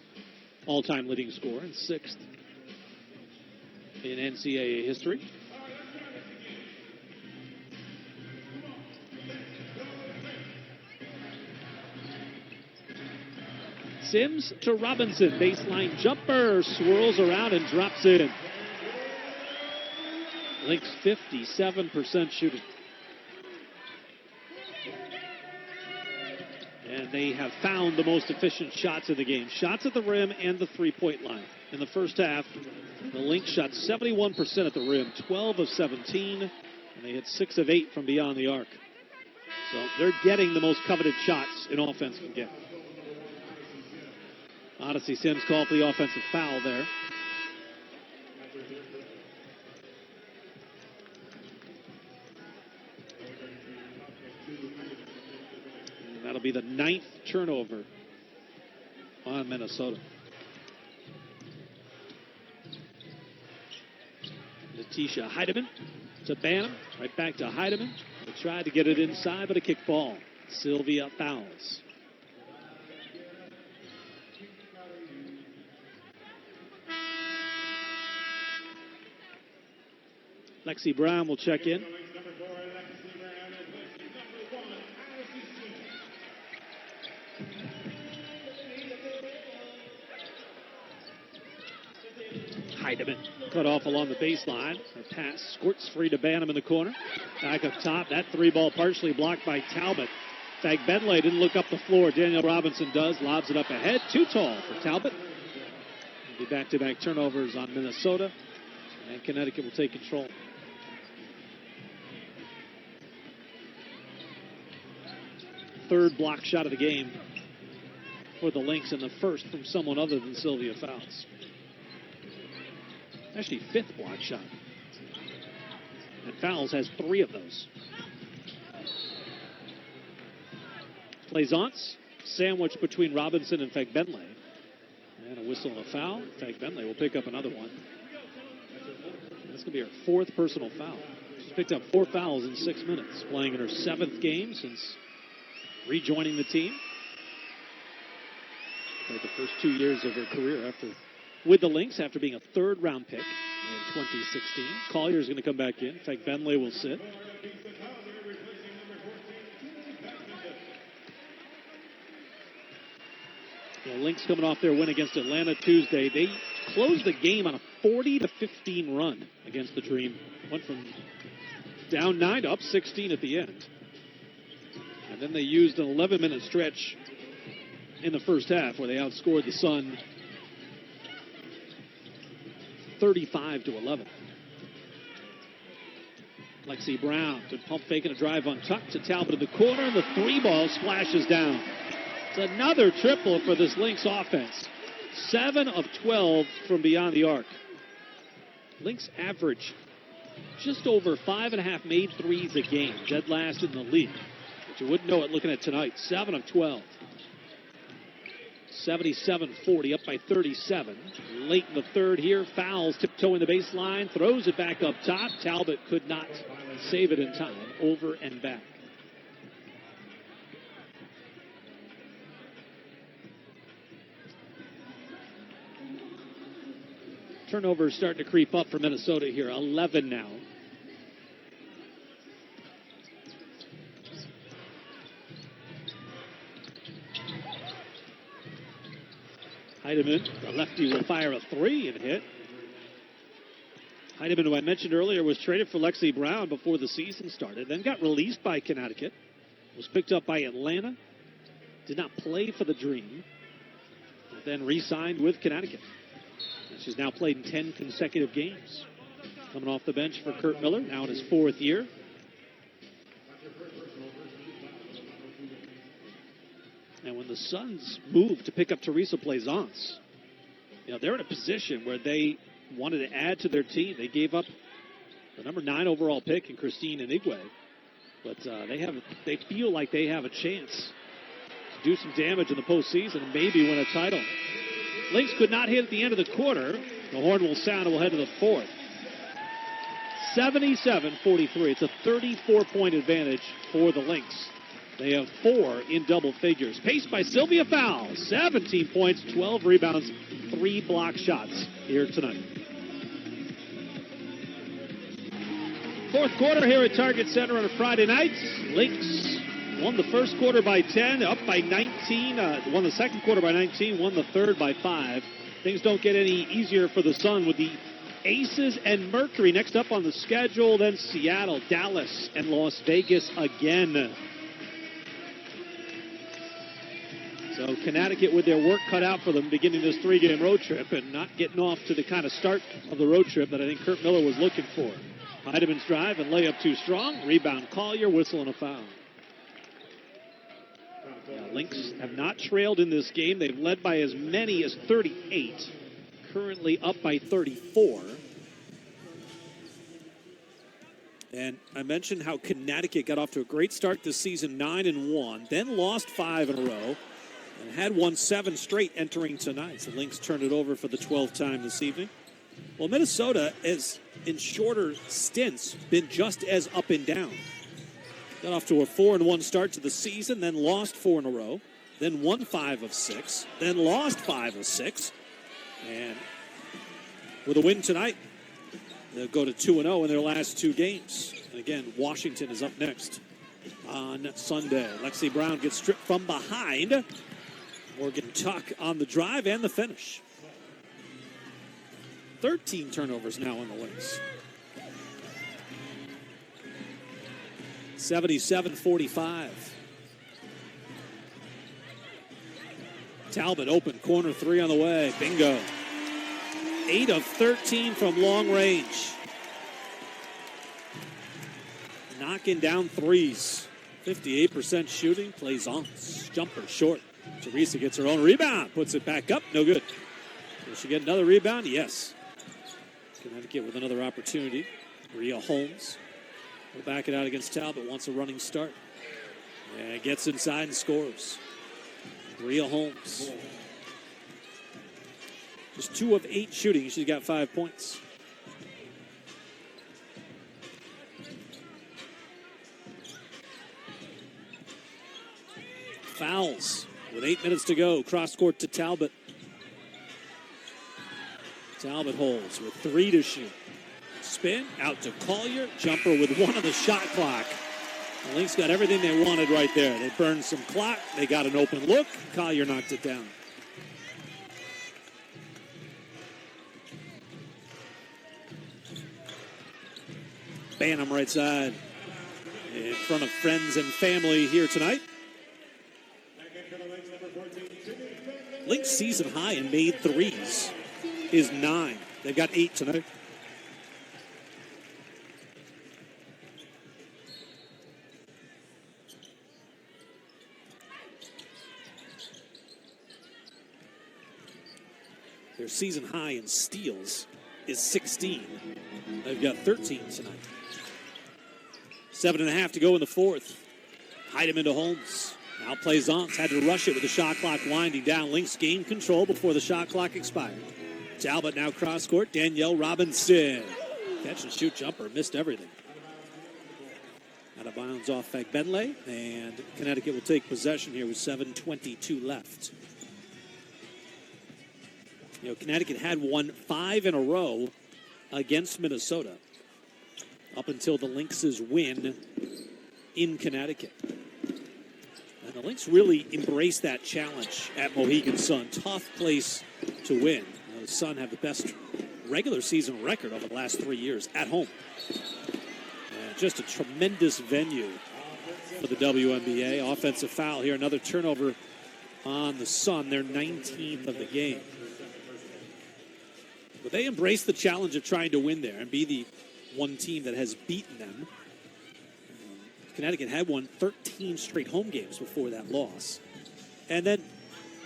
Speaker 2: all-time leading scorer and 6th in NCAA history. Sims to Robinson. Baseline jumper. Swirls around and drops in. Lynx 57% shooting. And they have found the most efficient shots of the game. Shots at the rim and the three-point line. In the first half, the Lynx shot 71% at the rim, 12 of 17, and they hit 6 of 8 from beyond the arc. So they're getting the most coveted shots an offense can get. Odyssey Sims called for the offensive foul there. And that'll be the 9th turnover on Minnesota. Letitia Heidemann to Banham. Right back to Heidemann. They tried to get it inside, but a kick ball. Sylvia fouls. Lexi Brown will check in. Heidemann cut off along the baseline. Her pass squirts free to Banham in the corner. Back up top. That three ball partially blocked by Talbot. In fact, Benley didn't look up the floor. Danielle Robinson does. Lobs it up ahead. Too tall for Talbot. It'll be back-to-back turnovers on Minnesota. And Connecticut will take control. Third block shot of the game for the Lynx, and the first from someone other than Sylvia Fouls. Actually, 5th block shot. And Fouls has 3 of those. Plaisance, sandwiched between Robinson and Fagbenle. And a whistle and a foul. Fagbenle will pick up another one. That's going to be her 4th personal foul. She's picked up 4 fouls in 6 minutes, playing in her 7th game since rejoining the team. Played the first 2 years of her career with the Lynx after being a 3rd-round pick in 2016. Collier's going to come back in. Fagbenle will sit. The Lynx coming off their win against Atlanta Tuesday. They closed the game on a 40-15 run against the Dream. Went from down 9 to up 16 at the end. And then they used an 11-minute stretch in the first half where they outscored the Sun 35-11. Lexi Brown to pump fake and a drive on Tuck to Talbot in the corner, and the three ball splashes down. It's another triple for this Lynx offense. 7 of 12 from beyond the arc. Lynx average just over 5.5 made threes a game, dead last in the league. But you wouldn't know it looking at tonight. 7 of 12. 77-40, up by 37. Late in the third here, Fowles tiptoeing the baseline, throws it back up top. Talbot could not save it in time, over and back. Turnovers starting to creep up for Minnesota here, 11 now. Heidemann, the lefty, will fire a three and hit. Heidemann, who I mentioned earlier, was traded for Lexi Brown before the season started, then got released by Connecticut, was picked up by Atlanta, did not play for the Dream, but then re-signed with Connecticut. And she's now played in 10 consecutive games. Coming off the bench for Kurt Miller, now in his 4th year. And when the Suns moved to pick up Teresa Plaisance, they're in a position where they wanted to add to their team. They gave up the number 9 overall pick in Christine Inigwe. But they feel like they have a chance to do some damage in the postseason and maybe win a title. Lynx could not hit at the end of the quarter. The horn will sound and we'll head to the 4th. 77-43. It's a 34-point advantage for the Lynx. They have 4 in double figures. Paced by Sylvia Fowles. 17 points, 12 rebounds, 3 block shots here tonight. 4th quarter here at Target Center on a Friday night. Lynx won the first quarter by 10, up by 19. Won the second quarter by 19, won the third by 5. Things don't get any easier for the Sun with the Aces and Mercury next up on the schedule. Then Seattle, Dallas, and Las Vegas again. So Connecticut with their work cut out for them beginning this 3-game road trip and not getting off to the kind of start of the road trip that I think Kurt Miller was looking for. Heidemann's drive and layup too strong. Rebound Collier, whistle and a foul. Lynx have not trailed in this game. They've led by as many as 38. Currently up by 34.
Speaker 1: And I mentioned how Connecticut got off to a great start this season, 9-1, then lost 5 in a row, and had won 7 straight entering tonight. So Lynx turned it over for the 12th time this evening. Well, Minnesota has, in shorter stints, been just as up and down. Got off to a 4-1 start to the season, then lost 4 in a row, then won 5 of 6, then lost 5 of 6. And with a win tonight, they'll go to 2-0 in their last 2 games. And again, Washington is up next on Sunday. Lexi Brown gets stripped from behind. Morgan Tuck on the drive and the finish. 13 turnovers now on the Lynx. 77-45. Talbot open, corner 3 on the way. Bingo. 8 of 13 from long range. Knocking down threes. 58% shooting. Plaisance. Jumper short. Teresa gets her own rebound. Puts it back up. No good. Will she get another rebound? Yes. Connecticut with another opportunity. Rhea Holmes will back it out against Talbot. Wants a running start. And gets inside and scores. Rhea Holmes. Just 2 of 8 shooting. She's got 5 points. Fouls with 8 minutes to go. Cross court to Talbot. Talbot holds with 3 to shoot. Spin out to Collier. Jumper with 1 on the shot clock. The Lynx got everything they wanted right there. They burned some clock. They got an open look. Collier knocked it down. Banham right side. in front of friends and family here tonight. Lynx season high in made threes is 9. They've got 8 tonight. Their season high in steals is 16. They've got 13 tonight. 7.5 to go in the fourth. Heidemann to Holmes. Now plays on. Had to rush it with the shot clock winding down. Lynx gained control before the shot clock expired. Talbot now cross court. Danielle Robinson. Catch and shoot jumper. Missed everything. Out of bounds off Benley. And Connecticut will take possession here with 7:22 left. You know, Connecticut had won 5 in a row against Minnesota up until the Lynx's win in Connecticut. And the Lynx really embraced that challenge at Mohegan Sun. Tough place to win. You know, the Sun have the best regular season record over the last 3 years at home. Just a tremendous venue for the WNBA. Offensive foul here. Another turnover on the Sun. Their 19th of the game. But they embrace the challenge of trying to win there and be the one team that has beaten them. Connecticut had won 13 straight home games before that loss. And then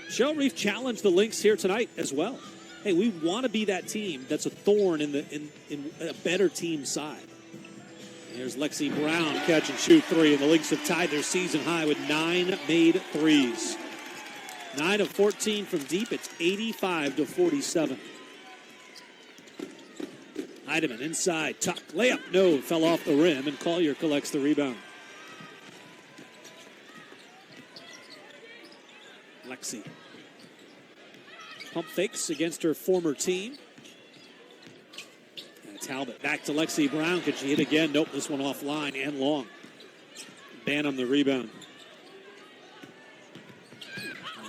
Speaker 1: Cheryl Reeve challenged the Lynx here tonight as well. Hey, we want to be that team that's a thorn in a better team side. Here's Lexi Brown, catch and shoot 3, and the Lynx have tied their season high with 9 made threes. 9 of 14 from deep. It's 85-47. Heidemann inside, tuck, layup, no, fell off the rim, and Collier collects the rebound. Lexi. Pump fakes against her former team. And Talbot back to Lexi Brown. Could she hit again? Nope, this one offline and long. Banham the rebound.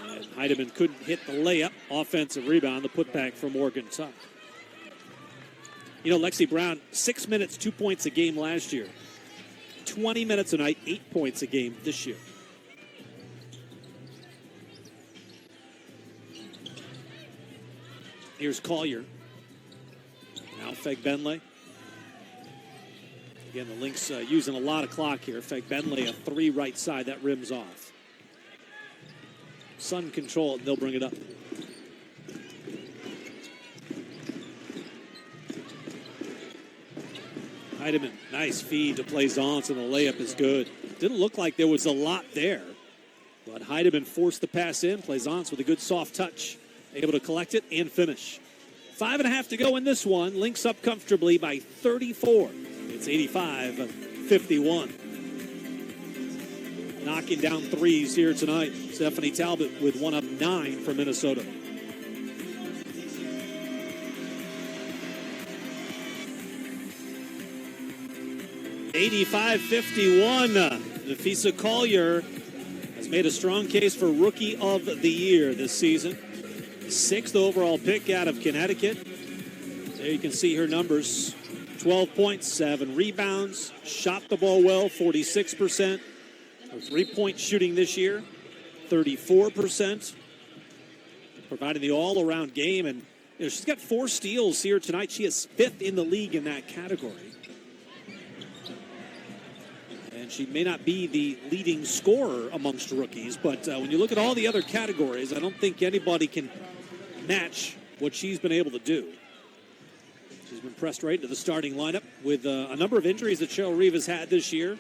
Speaker 1: And Heidemann couldn't hit the layup. Offensive rebound, the putback from Morgan Tuck. You know, Lexi Brown, 6 minutes, 2 points a game last year. 20 minutes a night, 8 points a game this year. Here's Collier. Now Benley. Again, the Lynx using a lot of clock here. Benley, a 3 right side. That rims off. Sun control, and they'll bring it up. Heidemann, nice feed to Plaisance, and the layup is good. Didn't look like there was a lot there, but Heidemann forced the pass in. Plaisance with a good soft touch, able to collect it and finish. 5.5 to go in this one. Lynx up comfortably by 34. It's 85-51. Knocking down threes here tonight. Stephanie Talbot with 1 of 9 for Minnesota. $85-51. Nafisa Collier has made a strong case for Rookie of the Year this season. 6th overall pick out of Connecticut. There you can see her numbers. 12 points, 7 rebounds, shot the ball well, 46%. Her 3-point shooting this year, 34%. Providing the all-around game. And you know, she's got 4 steals here tonight. She is 5th in the league in that category. And she may not be the leading scorer amongst rookies, but when you look at all the other categories, I don't think anybody can match what she's been able to do. She's been pressed right into the starting lineup with a number of injuries that Cheryl Reeve has had this year.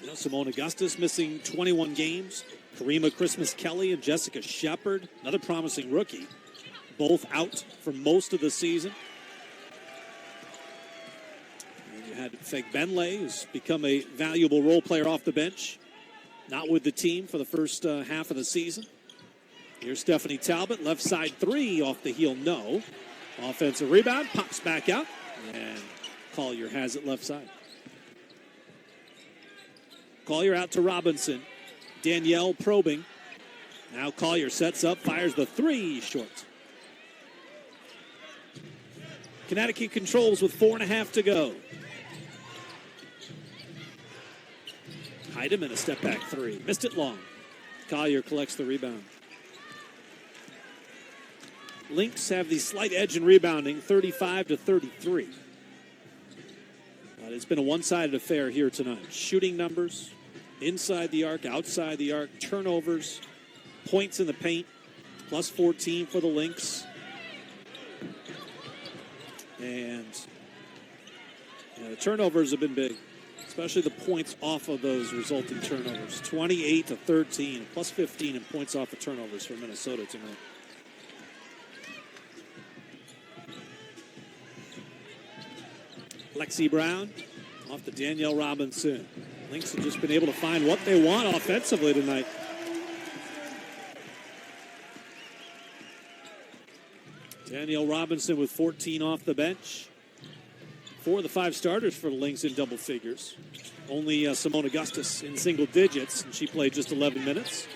Speaker 1: You know, Simone Augustus missing 21 games. Karima Christmas-Kelly and Jessica Shepard, another promising rookie, both out for most of the season. You had Benley, who's become a valuable role player off the bench. Not with the team for the first half of the season. Here's Stephanie Talbot, left side 3 off the heel, no. Offensive rebound, pops back out, and Collier has it left side. Collier out to Robinson. Danielle probing. Now Collier sets up, fires the 3 short. Connecticut controls with 4.5 to go. Heidemann a step back three. Missed it long. Collier collects the rebound. Lynx have the slight edge in rebounding, 35-33. But it's been a one-sided affair here tonight. Shooting numbers, inside the arc, outside the arc, turnovers, points in the paint, plus 14 for the Lynx. And the turnovers have been big, especially the points off of those resulting turnovers. 28-13, plus 15 in points off of turnovers for Minnesota tonight. Lexi Brown off to Danielle Robinson. Lynx have just been able to find what they want offensively tonight. Danielle Robinson with 14 off the bench. 4 of the 5 starters for the Lynx in double figures. Only Simone Augustus in single digits, and she played just 11 minutes.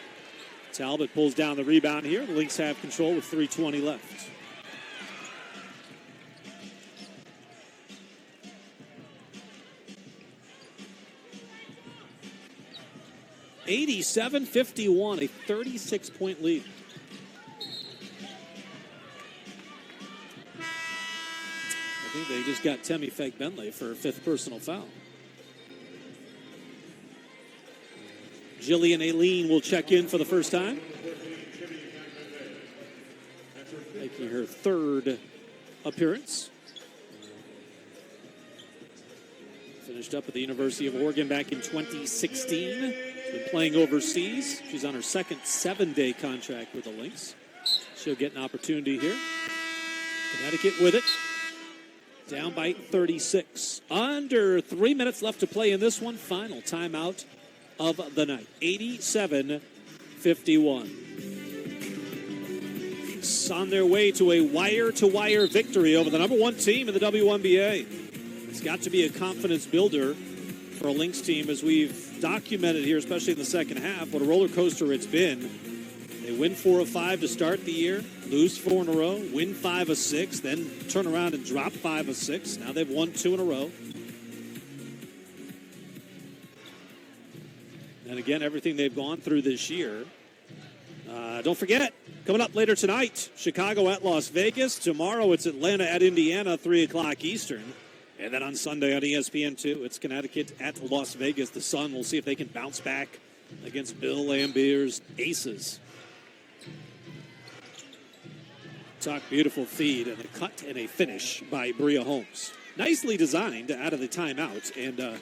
Speaker 1: Talbot pulls down the rebound here. The Lynx have control with 3:20 left. (87-51), a 36-point lead. I think they just got Temi Fake-Bentley for a 5th personal foul. Jillian Aileen will check in for the first time, making her 3rd appearance. Finished up at the University of Oregon back in 2016. Been playing overseas. She's on her 2nd 7-day contract with the Lynx. She'll get an opportunity here. Connecticut with it. Down by 36. Under 3 minutes left to play in this one. Final timeout of the night. 87-51. On their way to a wire-to-wire victory over the number 1 team in the WNBA. It's got to be a confidence builder for a Lynx team, as we've documented here, especially in the second half, what a roller coaster it's been. They win 4 of 5 to start the year, lose 4 in a row, win 5 of 6, then turn around and drop 5 of 6. Now they've won 2 in a row. And again, everything they've gone through this year. Don't forget, coming up later tonight, Chicago at Las Vegas. Tomorrow it's Atlanta at Indiana, 3 o'clock Eastern. And then on Sunday on ESPN2, it's Connecticut at Las Vegas. The Sun, we'll see if they can bounce back against Bill Lambier's Aces. Talk beautiful feed and a cut and a finish by Bria Holmes. Nicely designed out of the timeout, and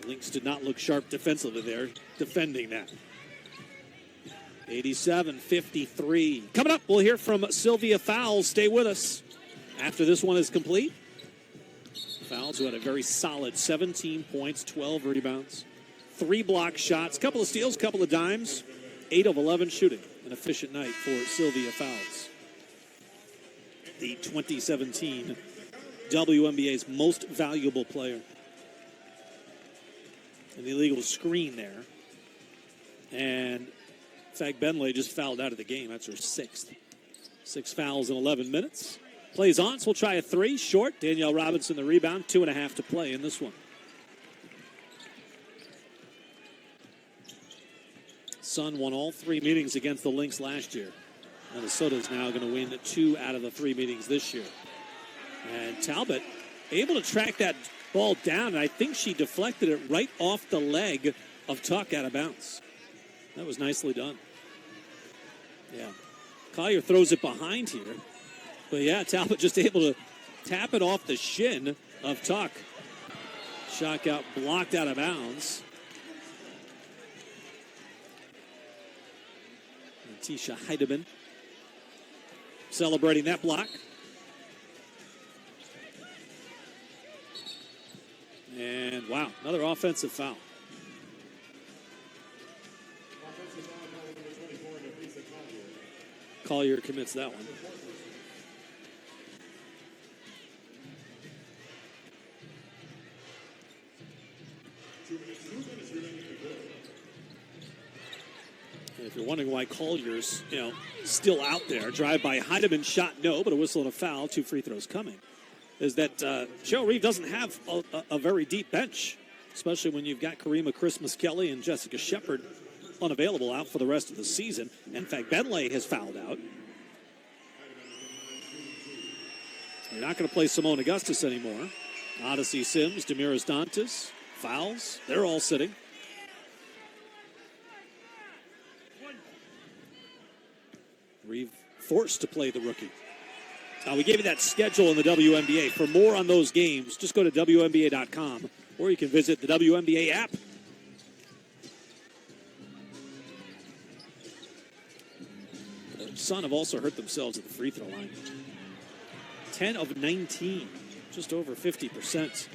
Speaker 1: Lynx did not look sharp defensively there, defending that. 87-53. Coming up, we'll hear from Sylvia Fowles. Stay with us after this one is complete. Fowles, who had a very solid 17 points, 12 rebounds, 3 block shots, couple of steals, couple of dimes, 8 of 11 shooting. An efficient night for Sylvia Fowles, the 2017 WNBA's most valuable player. An illegal screen there. And Fake-Bentley just fouled out of the game. That's her 6th. 6 fouls in 11 minutes. Plays on, so we'll try a 3. Short. Danielle Robinson the rebound. 2.5 to play in this one. Sun won all 3 meetings against the Lynx last year. Minnesota is now going to win 2 out of the 3 meetings this year. And Talbot able to track that ball down, and I think she deflected it right off the leg of Tuck out of bounds. That was nicely done. Yeah. Collier throws it behind here. But yeah, Talbot just able to tap it off the shin of Tuck. Shot got blocked out of bounds. And Tisha Heidemann celebrating that block. And wow, another offensive foul. Collier commits that one. And if you're wondering why Collier's, still out there, drive by Heidemann, shot no, but a whistle and a foul, 2 free throws coming, is that Cheryl Reeve doesn't have a very deep bench especially when you've got Karima Christmas-Kelly and Jessica Shepard unavailable out for the rest of the season. In fact, Bentley has fouled out. You're not going to play Simone Augustus anymore. Odyssey Sims, Damiris Dantas, fouls. They're all sitting. Reeve forced to play the rookie. We gave you that schedule in the WNBA. For more on those games, just go to WNBA.com, or you can visit the WNBA app. The Sun have also hurt themselves at the free throw line. 10 of 19, just over 50%.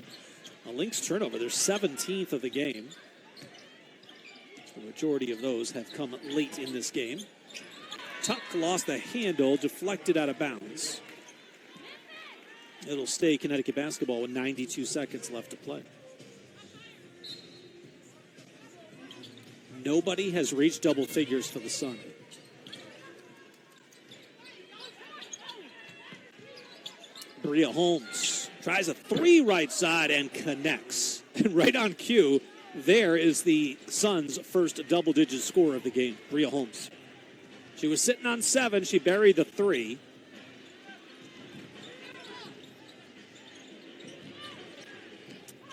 Speaker 1: A Lynx turnover, they're 17th of the game. The majority of those have come late in this game. Tuck lost the handle, deflected out of bounds. It'll stay Connecticut basketball with 92 seconds left to play. Nobody has reached double figures for the Sun. Bria Holmes tries a three right side and connects. And right on cue, there is the Suns' first double-digit score of the game, Bria Holmes. She was sitting on 7. She buried the 3.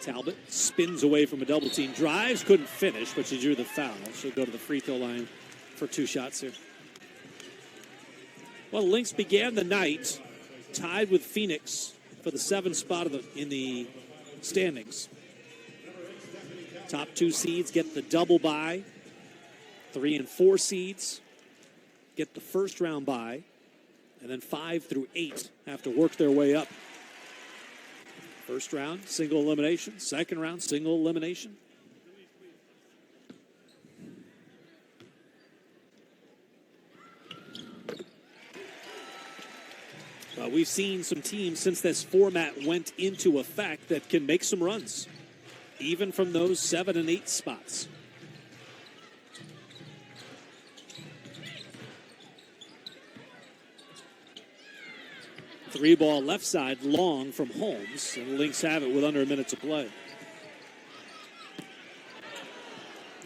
Speaker 1: Talbot spins away from a double team. Drives, couldn't finish, but she drew the foul. She'll go to the free throw line for 2 shots here. Well, the Lynx began the night tied with Phoenix for the 7th spot in the standings. Top 2 seeds get the double bye. 3 and 4 seeds get the first round bye. And then 5 through 8 have to work their way up. First round, single elimination. Second round, single elimination. We've seen some teams since this format went into effect that can make some runs, even from those 7 and 8 spots. Three ball left side, long from Holmes, and the Lynx have it with under a minute to play.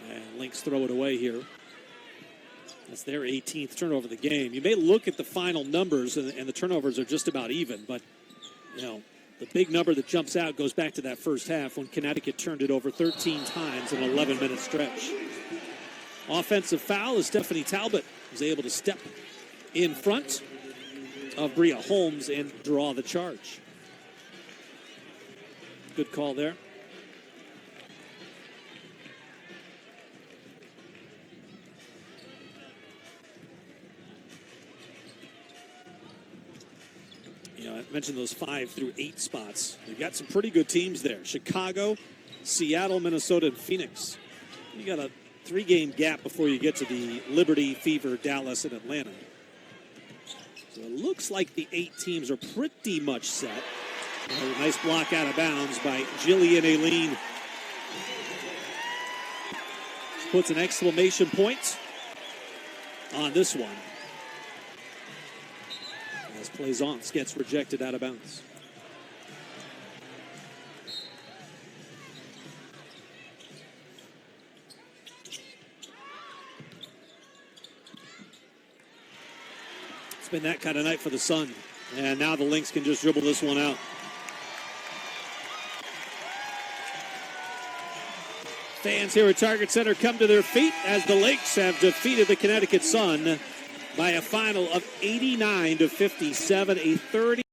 Speaker 1: And Lynx throw it away here. That's their 18th turnover of the game. You may look at the final numbers, and the turnovers are just about even, but, you know, the big number that jumps out goes back to that first half when Connecticut turned it over 13 times in an 11-minute stretch. Offensive foul as Stephanie Talbot was able to step in front of Bria Holmes and draw the charge. Good call there. You know, I mentioned those 5 through 8 spots. You've got some pretty good teams there. Chicago, Seattle, Minnesota, and Phoenix. You got a 3-game gap before you get to the Liberty, Fever, Dallas, and Atlanta. So it looks like the 8 teams are pretty much set. A nice block out of bounds by Jillian Aileen. Puts an exclamation point on this one. As Plaisance gets rejected out of bounds. It's been that kind of night for the Sun. And now the Lynx can just dribble this one out. Fans here at Target Center come to their feet as the Lynx have defeated the Connecticut Sun by a final of 89-57, a 30.